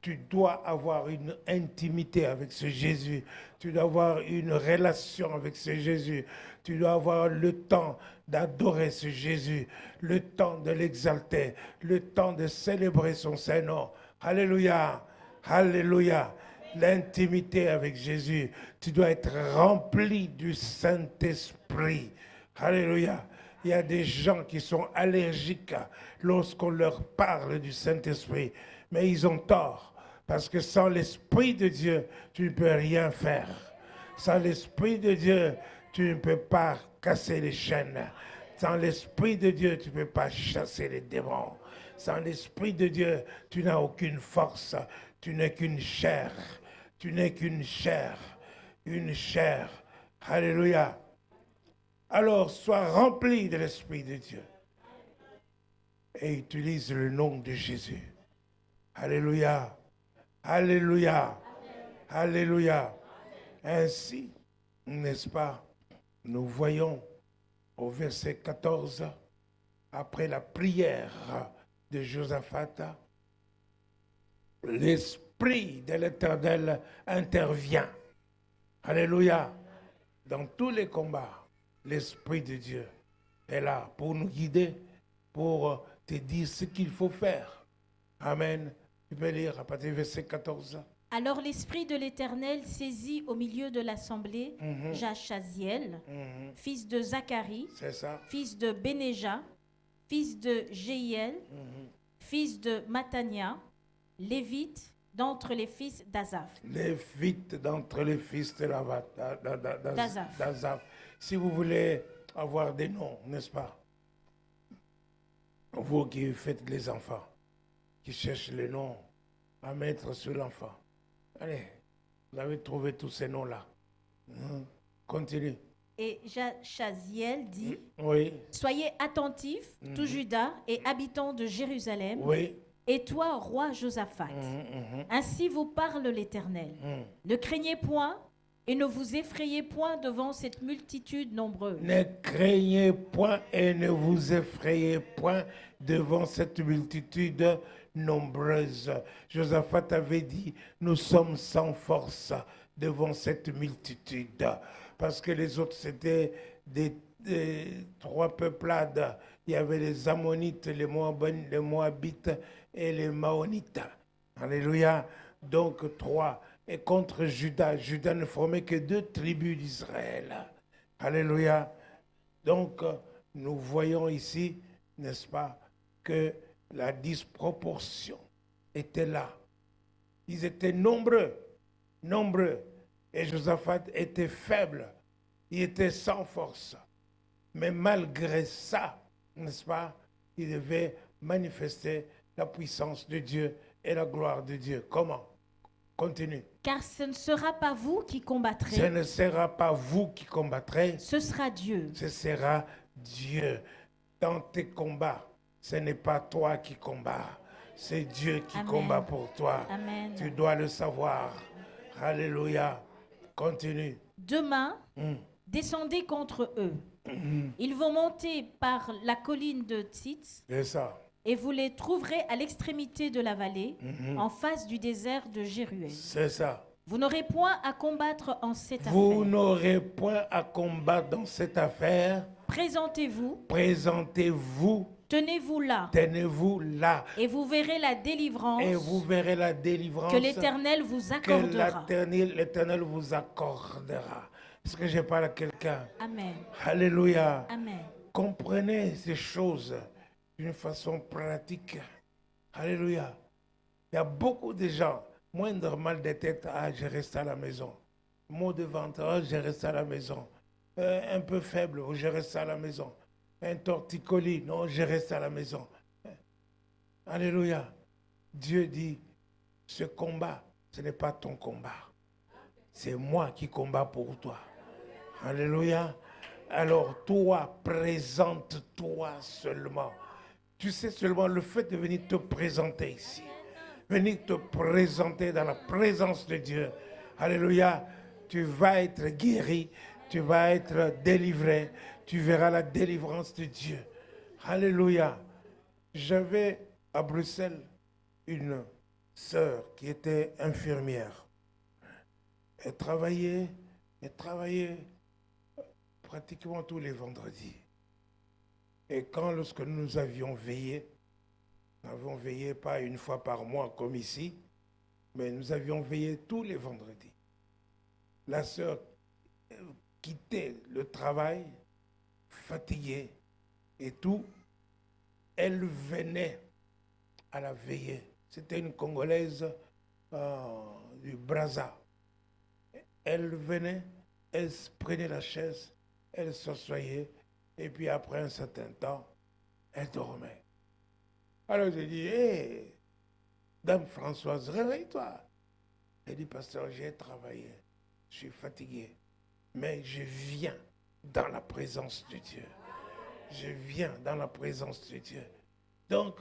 tu dois avoir une intimité avec ce Jésus. Tu dois avoir une relation avec ce Jésus. Tu dois avoir le temps d'adorer ce Jésus, le temps de l'exalter, le temps de célébrer son Saint-Nom. Alléluia, alléluia. L'intimité avec Jésus. Tu dois être rempli du Saint-Esprit. Alléluia. Il y a des gens qui sont allergiques lorsqu'on leur parle du Saint-Esprit. Mais ils ont tort. Parce que sans l'Esprit de Dieu, tu ne peux rien faire. Sans l'Esprit de Dieu, tu ne peux pas casser les chaînes. Sans l'Esprit de Dieu, tu ne peux pas chasser les démons. Sans l'Esprit de Dieu, tu n'as aucune force. Tu n'es qu'une chair. Tu n'es qu'une chair. Une chair. Alléluia. Alors, sois rempli de l'Esprit de Dieu. Et utilise le nom de Jésus. Alléluia. Alléluia. Alléluia. Ainsi, n'est-ce pas, nous voyons au verset 14, après la prière de Josaphat, l'Esprit de l'Éternel intervient. Alléluia. Dans tous les combats, l'Esprit de Dieu est là pour nous guider, pour te dire ce qu'il faut faire. Amen. Tu peux lire à partir du verset 14. Alors l'Esprit de l'Éternel saisit au milieu de l'assemblée Jachaziel, fils de Zacharie, C'est ça. fils de Bénéja, fils de Jéhiel, fils de Matania, lévite d'entre les fils d'Azaph. Lévite d'entre les fils de d'Azaph. d'Azaph. Si vous voulez avoir des noms, n'est-ce pas? Vous qui faites les enfants, qui cherchent les noms à mettre sur l'enfant. Allez, vous avez trouvé tous ces noms-là. Continue. Et Jachaziel dit, Oui, soyez attentifs, tout Juda et habitants de Jérusalem, oui. et toi, roi Josaphat. Ainsi vous parle l'Éternel. Ne craignez point et ne vous effrayez point devant cette multitude nombreuse. Ne craignez point et ne vous effrayez point devant cette multitude nombreuse. Josaphat avait dit, nous sommes sans force devant cette multitude. Parce que les autres, c'était des trois peuplades. Il y avait les Ammonites, les Moabites et les Maonites. Alléluia. Donc trois. Et contre Juda, Juda ne formait que 2 tribus d'Israël. Alléluia. Donc, nous voyons ici, n'est-ce pas, que la disproportion était là. Ils étaient nombreux. Et Josaphat était faible. Il était sans force. Mais malgré ça, n'est-ce pas, il devait manifester la puissance de Dieu et la gloire de Dieu. Comment? Continue. Car ce ne sera pas vous qui Ce combattrez, ne sera pas vous qui combattrez, ce sera Dieu. ce sera Dieu. Dans tes combats, ce n'est pas toi qui combats, c'est Dieu qui Amen. combat pour toi. Amen. Tu dois le savoir. Alléluia. Continue. Demain, descendez contre eux. Ils vont monter par la colline de Tzitz C'est ça. et vous les trouverez à l'extrémité de la vallée, en face du désert de Jéruel. C'est ça. Vous n'aurez point à combattre en cette Vous affaire. n'aurez point à combattre dans cette affaire. Présentez-vous, Présentez-vous, tenez-vous là, tenez-vous là. et vous verrez la délivrance Et vous verrez la délivrance que l'Éternel vous que accordera. l'Éternel vous accordera. Est-ce que je parle à quelqu'un? Amen. Alléluia. Amen. Comprenez ces choses d'une façon pratique. Alléluia. Il y a beaucoup de gens, moindre mal de tête, ah, je reste à la maison. Mot de ventre, ah, je reste à la maison. Un peu faible, oh, je reste à la maison. Un torticolis, non, je reste à la maison. Alléluia. Dieu dit, ce combat, ce n'est pas ton combat. C'est moi qui combats pour toi. Alléluia. Alors toi, présente-toi seulement. Tu sais seulement le fait de venir te présenter ici. Venir te présenter dans la présence de Dieu. Alléluia. Tu vas être guéri. Tu vas être délivré. Tu verras la délivrance de Dieu. Alléluia. J'avais à Bruxelles une sœur qui était infirmière. Elle travaillait pratiquement tous les vendredis. Et lorsque nous avions veillé, pas une fois par mois comme ici, mais nous avions veillé tous les vendredis. La sœur quittait le travail, fatiguée et tout, elle venait à la veillée. C'était une Congolaise du Brazza. Elle venait, elle prenait la chaise, elle s'assoyait, et puis après un certain temps, elle dormait. Alors j'ai dit, hé, Dame Françoise, réveille-toi. Elle dit, pasteur, j'ai travaillé, je suis fatigué, mais je viens dans la présence de Dieu. Je viens dans la présence de Dieu. Donc,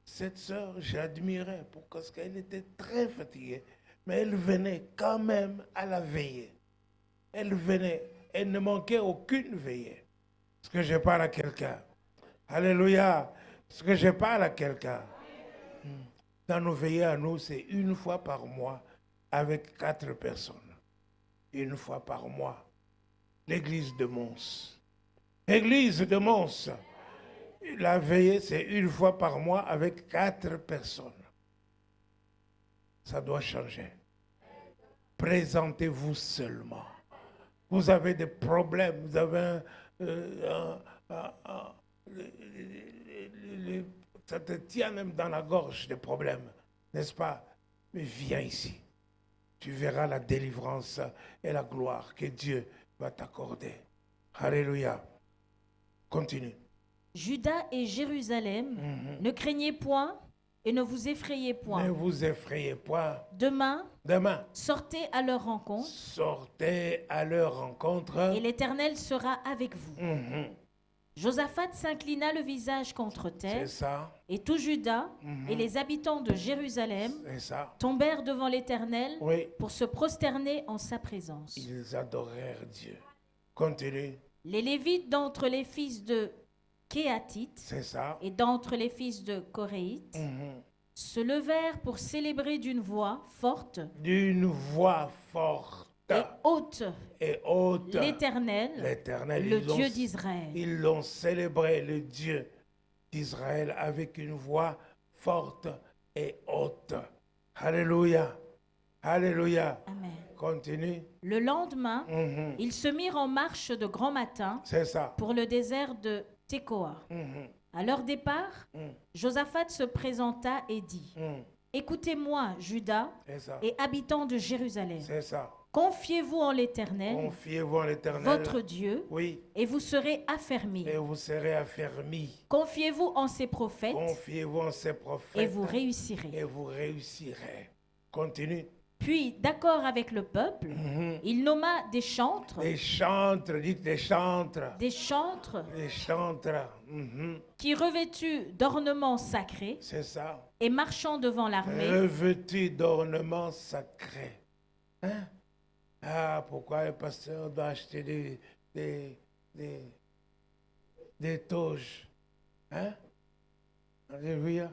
cette sœur, j'admirais parce qu'elle était très fatiguée, mais elle venait quand même à la veillée. Elle venait, elle ne manquait aucune veillée. Est-ce que je parle à quelqu'un? Alléluia. Est-ce que je parle à quelqu'un? Dans nos veillées à nous, c'est une fois par mois avec 4 personnes. Une fois par mois. L'église de Mons. Église de Mons. La veillée, c'est une fois par mois avec 4 personnes. Ça doit changer. Présentez-vous seulement. Vous avez des problèmes, vous avez ça te tient même dans la gorge des problèmes, n'est-ce pas? Mais viens ici. Tu verras la délivrance et la gloire que Dieu va t'accorder. Alléluia. Continue. Juda et Jérusalem, ne craignez point et ne vous effrayez point. Ne vous effrayez point. Demain, Demain, sortez à leur rencontre sortez à leur rencontre. et l'Éternel sera avec vous. Josaphat s'inclina le visage contre terre, C'est ça, et tout Juda et les habitants de Jérusalem c'est ça. tombèrent devant l'Éternel Oui, pour se prosterner en sa présence. ils adorèrent Dieu. Continue, Les Lévites d'entre les fils de Kéhatite c'est ça. et d'entre les fils de Coréite se levèrent pour célébrer d'une voix forte D'une voix forte et haute et haute, l'Éternel, l'Éternel, le Dieu d'Israël. ils l'ont célébré, le Dieu d'Israël, avec une voix forte et haute. Alléluia. Alléluia. Amen. Continue. Le lendemain, ils se mirent en marche de grand matin C'est ça. pour le désert de Tekoa. À leur départ, Josaphat se présenta et dit, écoutez-moi, Juda C'est ça. et habitants de Jérusalem. C'est ça. Confiez-vous en l'Éternel, Confiez-vous en l'Éternel. votre Dieu, Oui. et vous serez affermis. Et vous serez affermis. Confiez-vous en ses prophètes, Confiez-vous en ces prophètes. et vous réussirez. Et vous réussirez. Continue. Puis, d'accord avec le peuple, il nomma des chantres, Des chantres, dites des chantres. des chantres Des chantres. qui, revêtus d'ornements sacrés C'est ça. et marchant devant l'armée, Revêtus d'ornements sacrés. Hein? Ah, pourquoi le pasteur doit acheter des toges? Hein? Alléluia.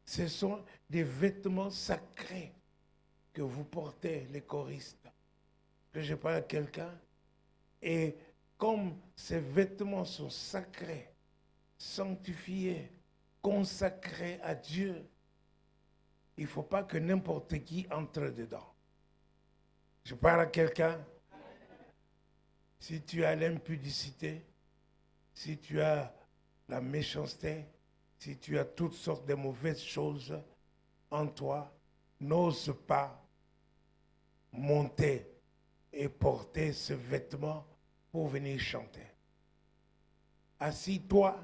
Ce sont des vêtements sacrés que vous portez, les choristes. Que je parle à quelqu'un. Et comme ces vêtements sont sacrés, sanctifiés, consacrés à Dieu, il ne faut pas que n'importe qui entre dedans. Je parle à quelqu'un. Si tu as l'impudicité, si tu as la méchanceté, si tu as toutes sortes de mauvaises choses en toi, n'ose pas monter et porter ce vêtement pour venir chanter. Assis-toi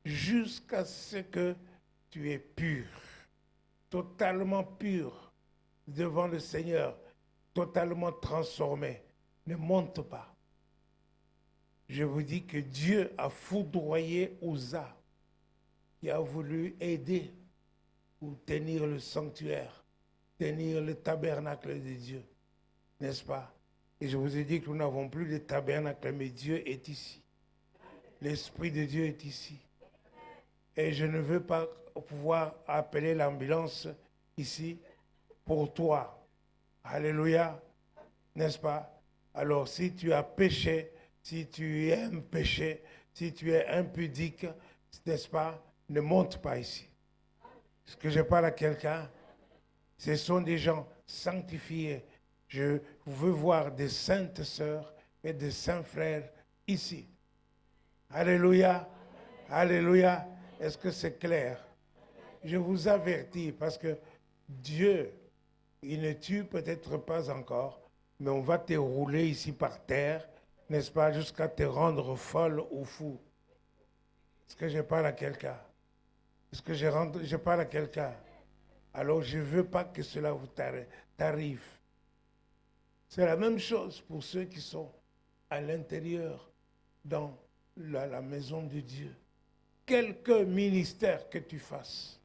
jusqu'à ce que tu es pur, totalement pur devant le Seigneur, totalement transformé. Ne monte pas. Je vous dis que Dieu a foudroyé Uza, qui a voulu aider ou tenir le sanctuaire, tenir le tabernacle de Dieu, n'est-ce pas? Et je vous ai dit que nous n'avons plus de tabernacle, mais Dieu est ici. L'Esprit de Dieu est ici. Et je ne veux pas pouvoir appeler l'ambulance ici pour toi. Alléluia, n'est-ce pas? Alors si tu as péché, si tu aimes pécher, si tu es impudique, n'est-ce pas? Ne monte pas ici. Est-ce que je parle à quelqu'un? Ce sont des gens sanctifiés. Je veux voir des saintes sœurs et des saints frères ici. Alléluia. Alléluia. Est-ce que c'est clair? Je vous avertis parce que Dieu, il ne tue peut-être pas encore, mais on va te rouler ici par terre, n'est-ce pas, jusqu'à te rendre folle ou fou. Est-ce que je parle à quelqu'un? Est-ce que je parle à quelqu'un? Alors je ne veux pas que cela vous t'arrive. C'est la même chose pour ceux qui sont à l'intérieur, dans la maison de Dieu. Quelque ministère que tu fasses,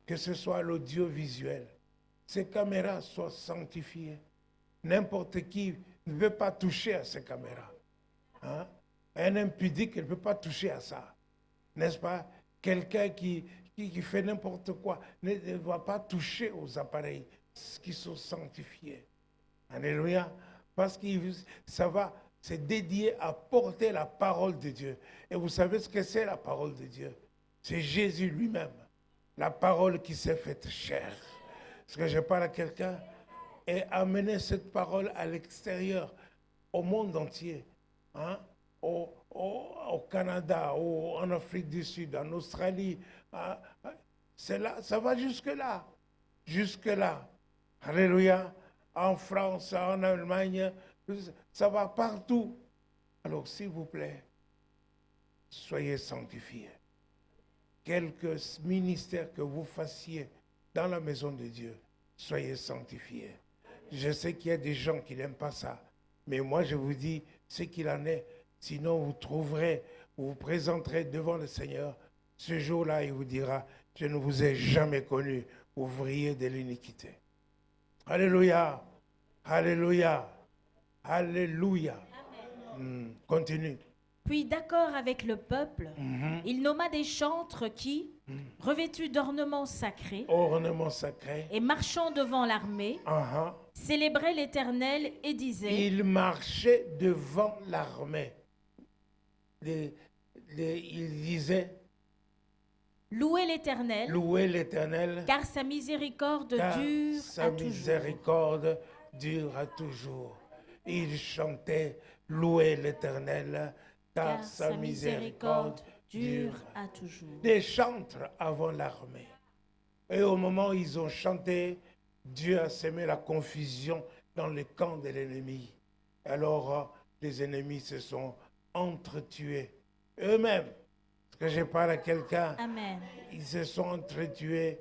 que ce soit l'audiovisuel, ces caméras soient sanctifiées. N'importe qui ne peut pas toucher à ces caméras. Hein? Un impudique ne peut pas toucher à ça. N'est-ce pas? Quelqu'un qui fait n'importe quoi ne doit pas toucher aux appareils qui sont sanctifiés. Alléluia. Parce que ça va c'est dédié à porter la parole de Dieu. Et vous savez ce que c'est la parole de Dieu? C'est Jésus lui-même, la parole qui s'est faite chair. Est-ce que je parle à quelqu'un? Et amener cette parole à l'extérieur, au monde entier, hein? Au Canada, en Afrique du Sud, en Australie. C'est là, ça va jusque-là. Jusque-là. Alléluia. En France, en Allemagne, ça va partout. Alors, s'il vous plaît, soyez sanctifiés. Quelque ministère que vous fassiez dans la maison de Dieu, soyez sanctifiés. Je sais qu'il y a des gens qui n'aiment pas ça, mais moi je vous dis ce qu'il en est. Sinon vous trouverez, vous vous présenterez devant le Seigneur. Ce jour-là, il vous dira, je ne vous ai jamais connu, ouvrier de l'iniquité. Alléluia, alléluia, alléluia. Continue. Puis d'accord avec le peuple, il nomma des chantres qui, revêtus d'ornements sacrés, et marchant devant l'armée, célébraient l'Éternel et disaient... Il marchait devant l'armée. Il disait... Louez l'Éternel, car sa miséricorde dure à toujours. Miséricorde dure à toujours. Il chantait louez l'Éternel, car sa miséricorde dure à toujours. Des chantres avant l'armée. Et au moment où ils ont chanté, Dieu a semé la confusion dans le camp de l'ennemi. Alors les ennemis se sont entretués eux-mêmes. Est-ce que je parle à quelqu'un? Amen. Ils se sont entretués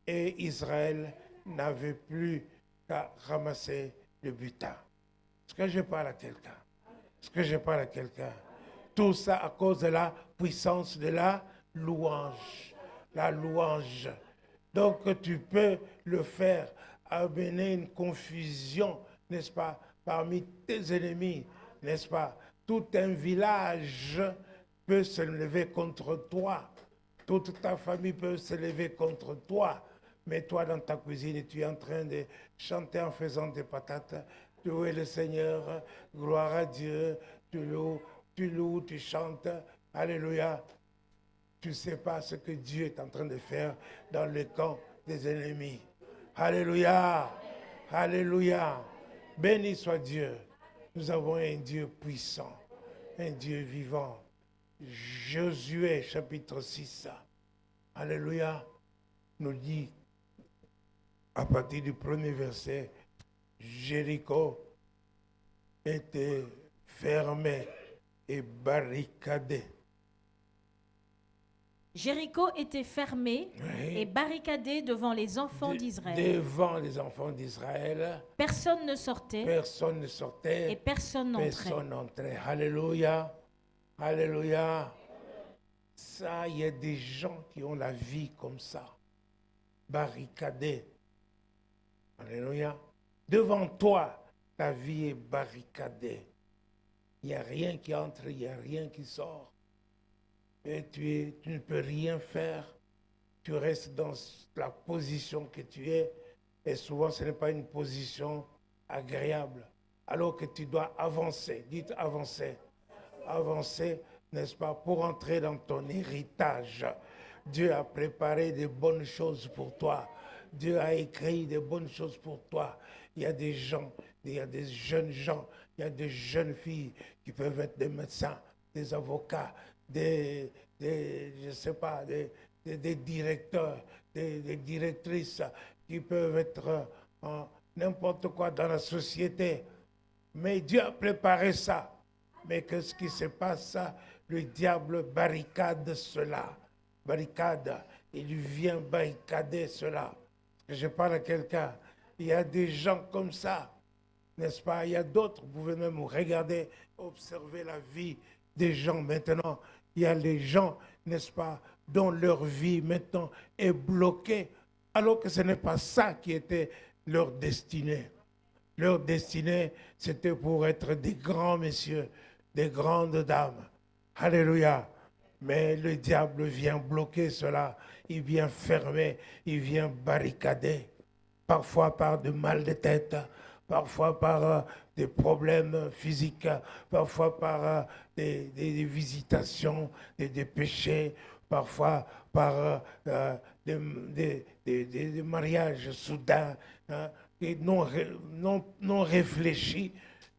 et Israël n'avait plus qu'à ramasser le butin. Est-ce que je parle à quelqu'un? Est-ce que je parle à quelqu'un? Tout ça à cause de la puissance de la louange. La louange. Donc tu peux le faire, amener une confusion, n'est-ce pas, parmi tes ennemis, n'est-ce pas? Tout un village peut se lever contre toi. Toute ta famille peut se lever contre toi. Mais toi, dans ta cuisine, tu es en train de chanter en faisant des patates. Louer le Seigneur, gloire à Dieu, tu loues, tu chantes, alléluia. Tu ne sais pas ce que Dieu est en train de faire dans le camp des ennemis. Alléluia, alléluia. Béni soit Dieu. Nous avons un Dieu puissant, un Dieu vivant. Josué chapitre 6, alléluia, nous dit à partir du premier verset, Jéricho était fermé et barricadé. Jéricho était fermé et barricadé devant les enfants d'Israël. Devant les enfants d'Israël. Personne ne sortait. Personne ne sortait. Et personne n'entrait. Personne n'entrait. Alléluia. Alléluia. Ça, il y a des gens qui ont la vie comme ça. Barricadée. Alléluia. Devant toi, ta vie est barricadée. Il n'y a rien qui entre, il n'y a rien qui sort. Et tu ne peux rien faire. Tu restes dans la position que tu es. Et souvent, ce n'est pas une position agréable. Alors que tu dois avancer. Dites avancer. Avancer, n'est-ce pas, pour entrer dans ton héritage. Dieu a préparé de bonnes choses pour toi. Dieu a écrit de bonnes choses pour toi. Il y a des gens, il y a des jeunes gens, il y a des jeunes filles qui peuvent être des médecins, des avocats, des directeurs, des directrices qui peuvent être n'importe quoi dans la société. Mais Dieu a préparé ça. Mais qu'est-ce qui se passe? Le diable barricade cela. Barricade. Il vient barricader cela. Je parle à quelqu'un. Il y a des gens comme ça. N'est-ce pas? Il y a d'autres. Vous pouvez même regarder, observer la vie des gens maintenant. Il y a les gens, n'est-ce pas, dont leur vie maintenant est bloquée. Alors que ce n'est pas ça qui était leur destinée. Leur destinée, c'était pour être des grands messieurs, des grandes dames. Alléluia. Mais le diable vient bloquer cela. Il vient fermer, il vient barricader. Parfois par de mal de tête, parfois par des problèmes physiques, parfois par des visitations, des péchés, parfois par des mariages soudains, hein, et non réfléchis.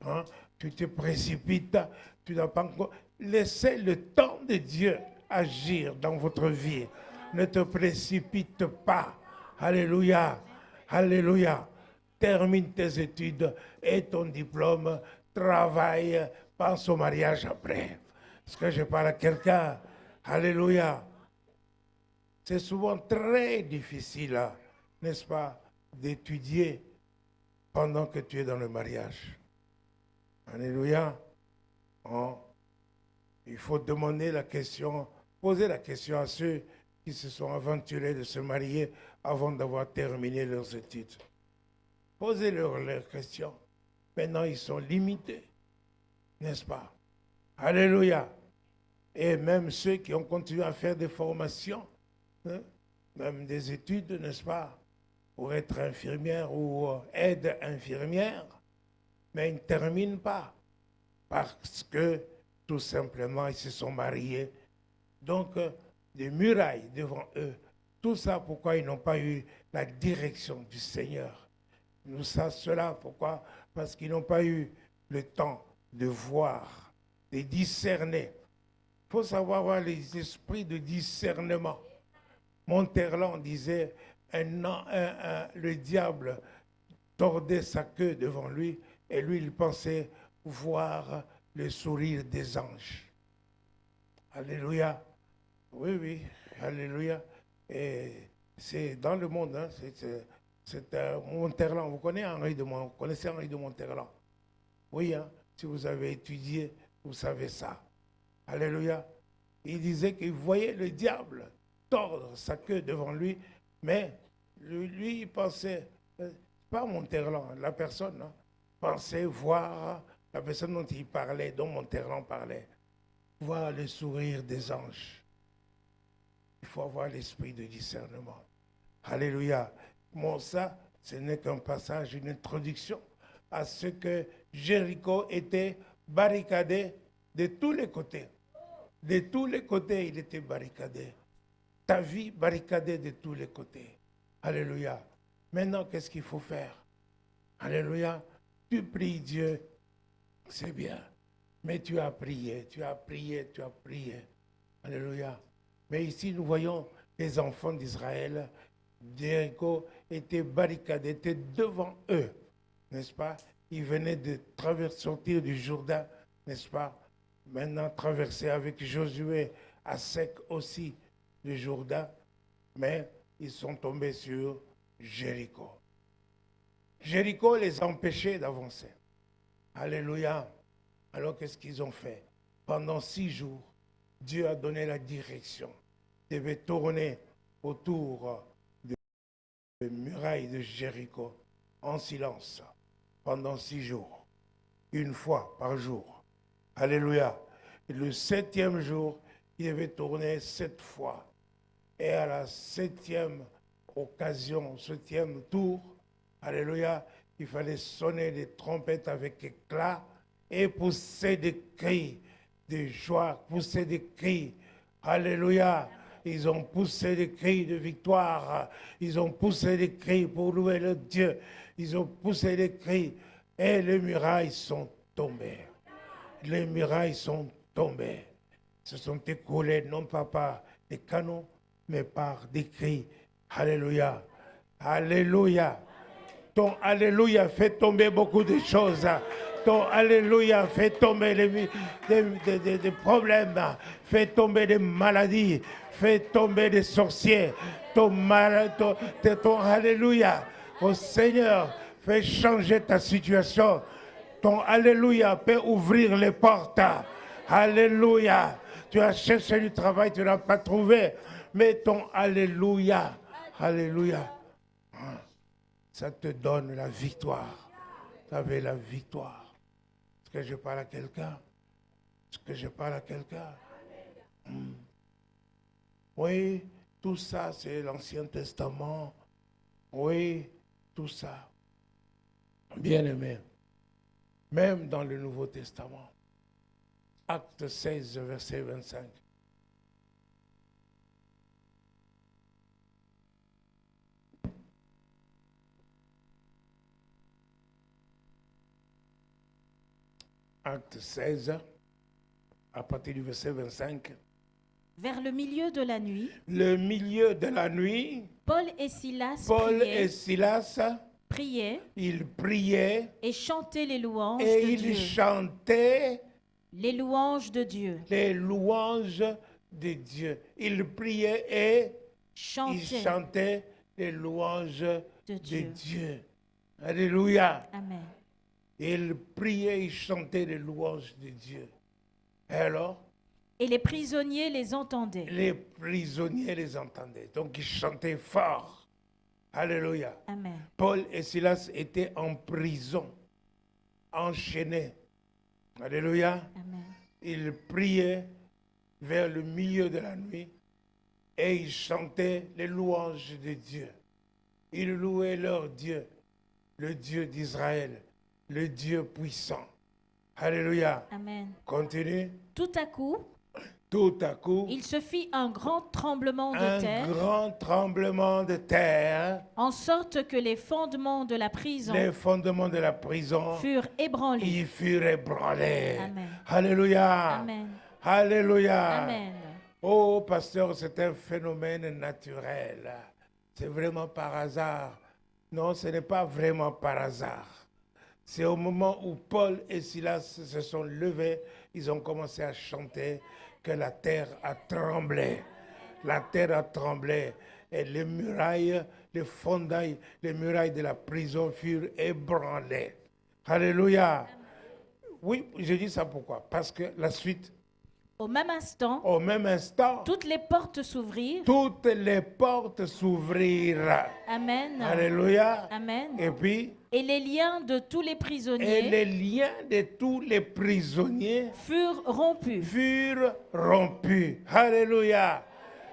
Hein. Tu te précipites, tu n'as pas encore... Laissez le temps de Dieu agir dans votre vie. Ne te précipite pas. Alléluia. Alléluia. Termine tes études et ton diplôme. Travaille. Pense au mariage après. Est-ce que je parle à quelqu'un? Alléluia. C'est souvent très difficile, n'est-ce pas, d'étudier pendant que tu es dans le mariage. Alléluia. Oh. Il faut demander la question, poser la question à ceux qui se sont aventurés de se marier avant d'avoir terminé leurs études. Posez-leur leurs questions. Maintenant, ils sont limités, n'est-ce pas? Alléluia. Et même ceux qui ont continué à faire des formations, hein, même des études, n'est-ce pas, pour être infirmière ou aide infirmière, mais ils ne terminent pas parce que tout simplement ils se sont mariés. Donc, des murailles devant eux. Tout ça, pourquoi ils n'ont pas eu la direction du Seigneur? Nous savons cela, pourquoi? Parce qu'ils n'ont pas eu le temps de voir, de discerner. Il faut savoir avoir les esprits de discernement. Monterland disait, le diable tordait sa queue devant lui et lui, il pensait voir le sourire des anges. Alléluia. Oui, oui, alléluia. Et c'est dans le monde, hein, c'est Monterland. Vous connaissez Henri de Monterland? Oui, hein, si vous avez étudié, vous savez ça. Alléluia. Il disait qu'il voyait le diable tordre sa queue devant lui, mais lui, il pensait, pas Monterland, la personne, hein, pensait voir la personne dont il parlait, dont Monterland parlait, voir le sourire des anges. Il faut avoir l'esprit de discernement. Alléluia. Bon, ça, ce n'est qu'un passage, une introduction à ce que Jéricho était barricadé de tous les côtés. De tous les côtés, il était barricadé. Ta vie barricadée de tous les côtés. Alléluia. Maintenant, qu'est-ce qu'il faut faire? Alléluia. Tu pries Dieu, c'est bien. Mais tu as prié, tu as prié, tu as prié. Alléluia. Mais ici, nous voyons les enfants d'Israël. Jéricho était barricadé, était devant eux, n'est-ce pas? Ils venaient de sortir du Jourdain, n'est-ce pas? Maintenant, traverser avec Josué à sec aussi le Jourdain, mais ils sont tombés sur Jéricho. Jéricho les empêchait d'avancer. Alléluia. Alors qu'est-ce qu'ils ont fait? Pendant 6 jours, Dieu a donné la direction. Ils devaient tourner autour des murailles de Jéricho en silence pendant 6 jours, une fois par jour. Alléluia. Et le 7e jour, il devait tourner 7 fois. Et à la 7e occasion, 7e tour, alléluia, il fallait sonner les trompettes avec éclat et pousser des cris de joie, pousser des cris. Alléluia. Ils ont poussé des cris de victoire. Ils ont poussé des cris pour louer le Dieu. Ils ont poussé des cris et les murailles sont tombées. Les murailles sont tombées. Se sont écoulées non pas par des canons, mais par des cris. Alléluia. Alléluia. Ton Alléluia fait tomber beaucoup de choses. Ton Alléluia fait tomber des problèmes, fait tomber des maladies, fait tomber des sorciers. Ton Alléluia, au Seigneur, fait changer ta situation. Ton Alléluia peut ouvrir les portes. Alléluia. Tu as cherché du travail, tu n'as pas trouvé. Mais ton Alléluia, Alléluia, ça te donne la victoire. Tu avais la victoire. Est-ce que je parle à quelqu'un? Est-ce que je parle à quelqu'un? Oui, tout ça, c'est l'Ancien Testament. Oui, tout ça. Bien-aimés, même dans le Nouveau Testament, Acte 16, verset 25. Acte 16, à partir du verset 25. Vers le milieu de la nuit, le milieu de la nuit, Paul et Silas priaient, ils priaient et chantaient les louanges et de ils Dieu. chantaient Les louanges de Dieu. les louanges de Dieu. Ils priaient et ils chantaient les louanges de Dieu. Alléluia. Amen. Ils priaient, ils chantaient les louanges de Dieu. Et alors? Et les prisonniers les entendaient. Les prisonniers les entendaient. Donc ils chantaient fort. Alléluia. Amen. Paul et Silas étaient en prison, enchaînés. Alléluia. Amen. Ils priaient vers le milieu de la nuit et ils chantaient les louanges de Dieu. Ils louaient leur Dieu, le Dieu d'Israël, le Dieu puissant. Alléluia. Amen. Continue. Tout à coup, il se fit un grand tremblement de terre. Un grand tremblement de terre. En sorte que les fondements de la prison, furent ébranlés. Ils furent ébranlés. Amen. Alléluia. Amen. Alléluia. Amen. Oh, pasteur, c'est un phénomène naturel. C'est vraiment par hasard. Non, ce n'est pas vraiment par hasard. C'est au moment où Paul et Silas se sont levés, ils ont commencé à chanter que la terre a tremblé. La terre a tremblé et les murailles, les fondailles, les murailles de la prison furent ébranlées. Alléluia. Oui, je dis ça pourquoi? Parce que la suite. Au même instant, toutes les portes s'ouvrirent. Amen. Alléluia. Amen. Et puis, et les liens de tous les prisonniers furent rompus. Alléluia.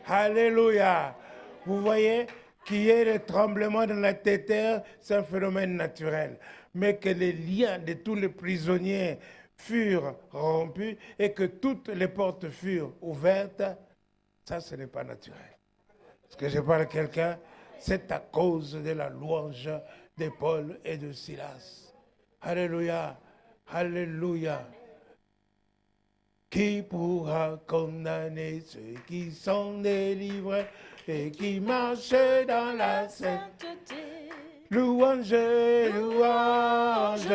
Alléluia. Vous voyez qu'il y ait le tremblement de la terre, c'est un phénomène naturel. Mais que les liens de tous les prisonniers furent rompus et que toutes les portes furent ouvertes, ça, ce n'est pas naturel. Est-ce que je parle à quelqu'un? C'est à cause de la louange de Paul et de Silas. Alléluia. Alléluia. Qui pourra condamner ceux qui sont délivrés et qui marchent dans la sainteté? Louange, louange,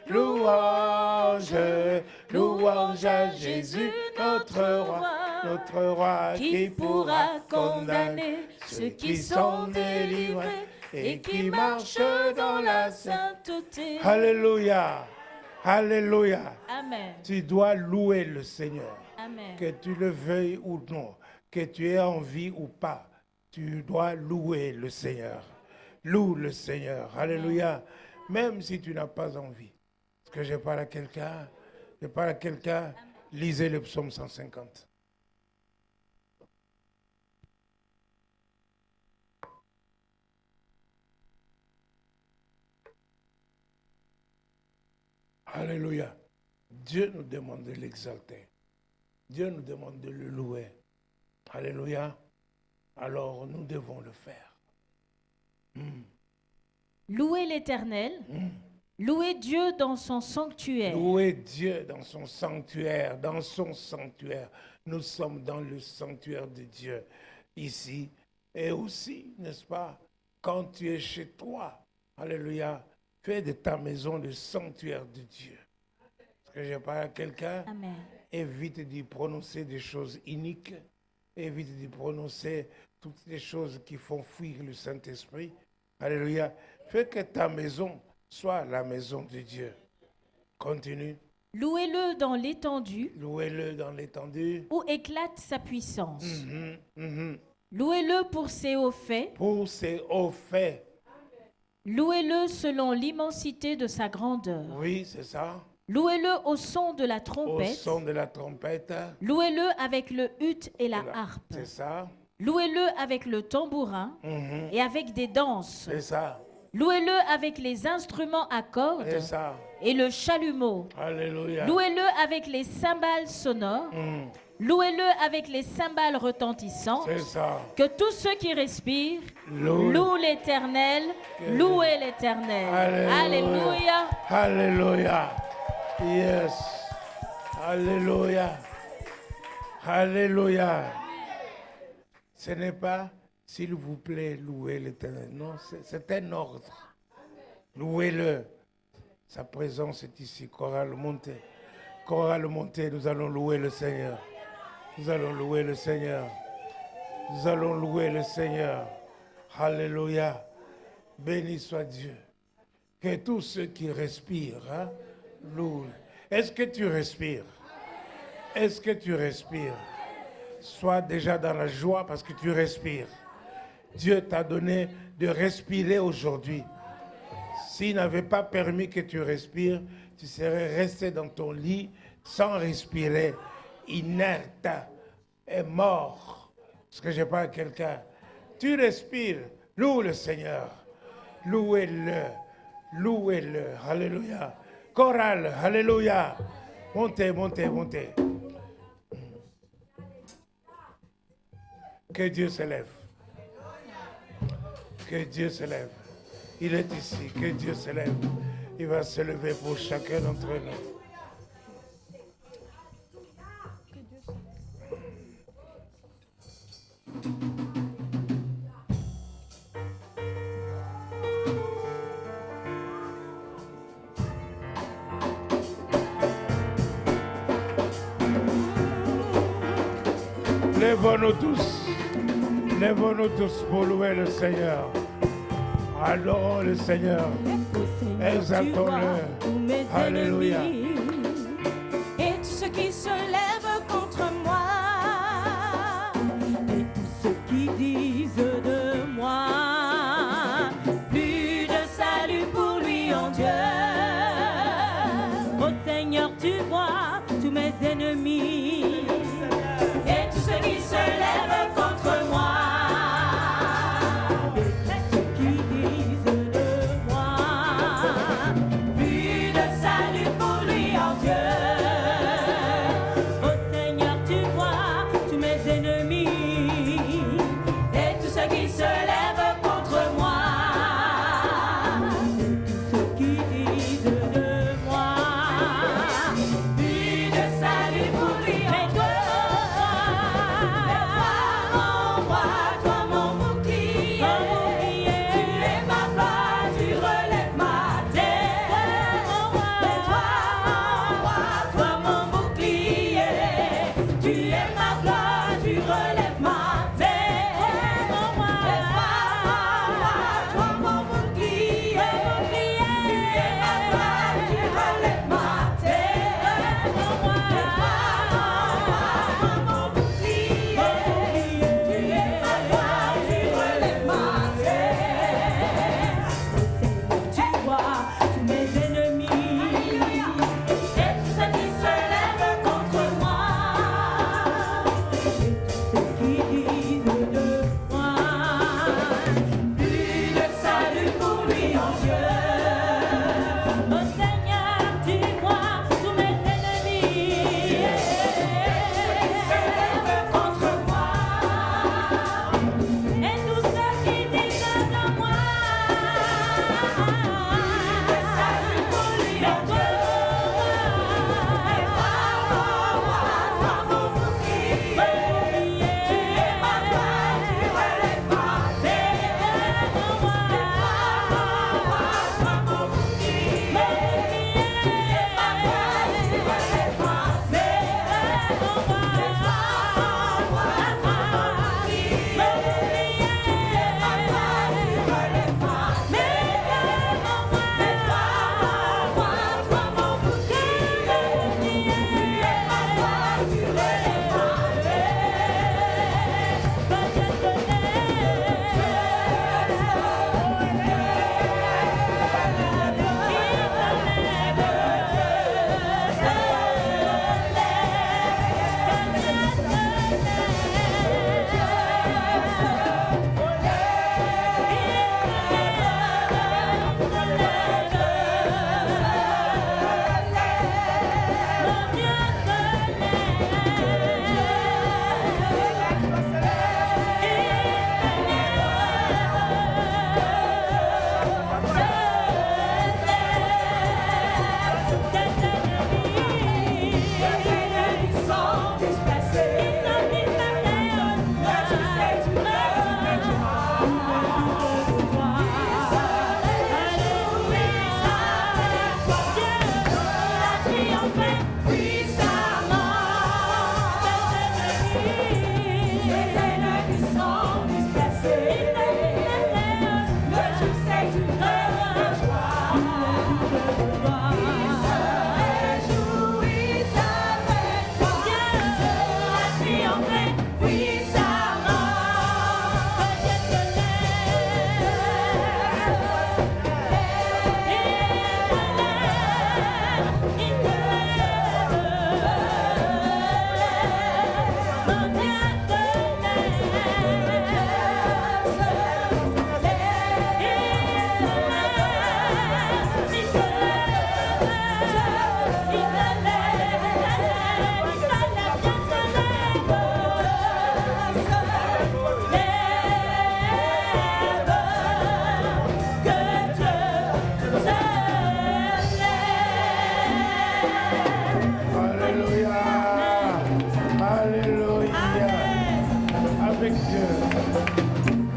louange, louange à Jésus, notre roi, qui pourra condamner ceux qui sont délivrés et qui marchent dans la sainteté. Alléluia, alléluia. Amen. Tu dois louer le Seigneur. Amen. Que tu le veuilles ou non, que tu aies envie ou pas, tu dois louer le Seigneur. Loue le Seigneur. Alléluia. Même si tu n'as pas envie. Est-ce que je parle à quelqu'un? Je parle à quelqu'un. Lisez le psaume 150. Alléluia. Dieu nous demande de l'exalter. Dieu nous demande de le louer. Alléluia. Alors nous devons le faire. Louez l'Éternel, louez Dieu dans son sanctuaire. Louez Dieu dans son sanctuaire, Nous sommes dans le sanctuaire de Dieu ici. Et aussi, n'est-ce pas, quand tu es chez toi, alléluia, fais de ta maison le sanctuaire de Dieu. Est-ce que je parle à quelqu'un? Amen. Évite d'y prononcer des choses iniques, évite d'y prononcer toutes les choses qui font fuir le Saint-Esprit. Alléluia. Fais que ta maison soit la maison de Dieu. Continue. Louez-le dans l'étendue. Louez-le dans l'étendue. Où éclate sa puissance. Louez-le pour ses hauts faits. Pour ses hauts faits. Louez-le selon l'immensité de sa grandeur. Oui, c'est ça. Louez-le au son de la trompette. Au son de la trompette. Louez-le avec le huth et la harpe. C'est ça. Louez-le avec le tambourin et avec des danses. C'est ça. Louez-le avec les instruments à cordes et le chalumeau. Alléluia. Louez-le avec les cymbales sonores. Louez-le avec les cymbales retentissantes. C'est ça. Que tous ceux qui respirent louent l'Éternel. Louez l'Éternel. Alléluia. Alléluia. Yes. Alléluia. Alléluia. Ce n'est pas, s'il vous plaît, louez l'Éternel. Non, c'est un ordre. Louez-le. Sa présence est ici. Chorale montée. Chorale montée, nous allons louer le Seigneur. Nous allons louer le Seigneur. Nous allons louer le Seigneur. Alléluia. Béni soit Dieu. Que tous ceux qui respirent, louent. Est-ce que tu respires? Est-ce que tu respires? Sois déjà dans la joie parce que tu respires. Dieu t'a donné de respirer aujourd'hui. S'il n'avait pas permis que tu respires, tu serais resté dans ton lit sans respirer, inerte et mort. Est-ce que je parle à quelqu'un? Tu respires, loue le Seigneur. Louez-le, louez-le. Alléluia. Chorale, alléluia. Montez, montez, montez. Que Dieu se lève. Que Dieu se lève. Il est ici. Que Dieu se lève. Il va se lever pour chacun d'entre nous. Lèvons-nous tous pour louer le Seigneur. Adorons le Seigneur. Exaltons-le. Alléluia. Et tous ceux qui se lèvent contre moi, et tous ceux qui disent de moi, plus de salut pour lui en Dieu. Ô Seigneur, tu vois tous mes ennemis. Et tous ceux qui se lèvent contre moi, et tous ceux qui disent de moi, plus de salut pour lui en Dieu. Ô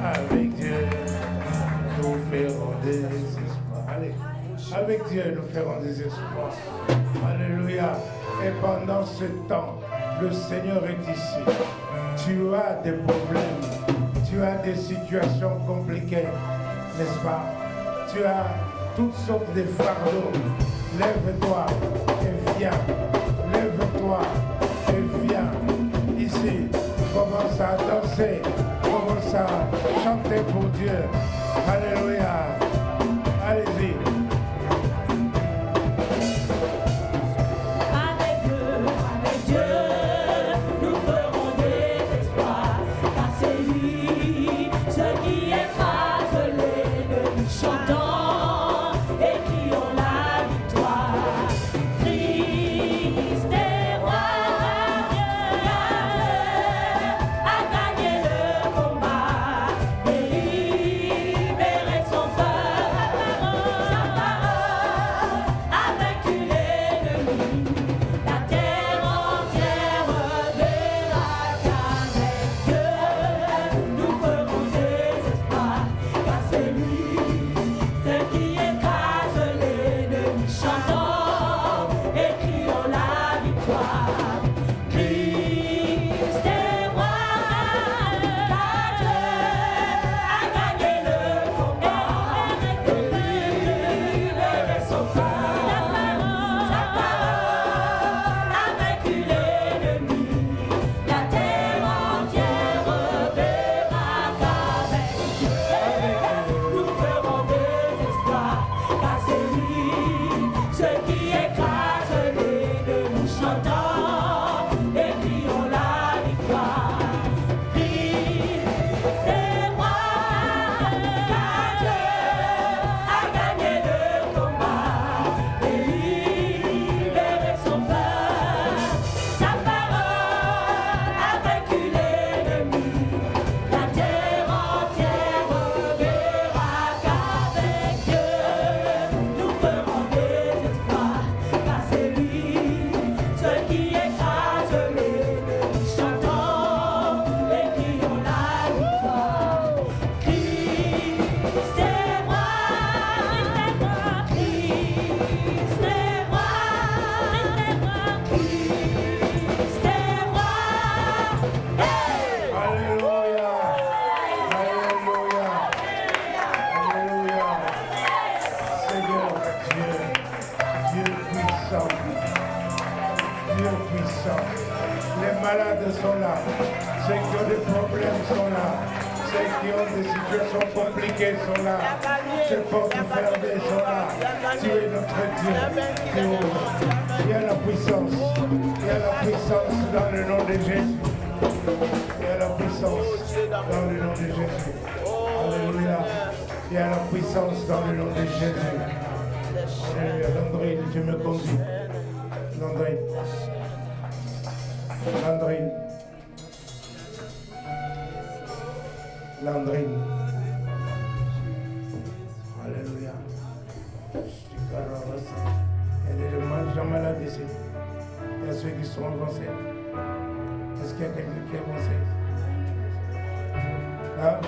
avec Dieu, nous ferons des espoirs. Allez, avec Dieu, nous ferons des espoirs. Alléluia. Et pendant ce temps, le Seigneur est ici. Tu as des problèmes, tu as des situations compliquées, n'est-ce pas? Tu as toutes sortes de fardeaux. Lève-toi et viens. Lève-toi et viens. Ici, commence à danser, commence à chanter pour Dieu. Alléluia. Allez-y. Dans le nom de Jésus. Alléluia. Landrine, tu me conduis. Landrine. Landrine. Landrine. Alléluia. Il y a des gens malades ici. Il y a ceux qui sont avancés. Est-ce qu'il y a quelqu'un qui est avancé? Là?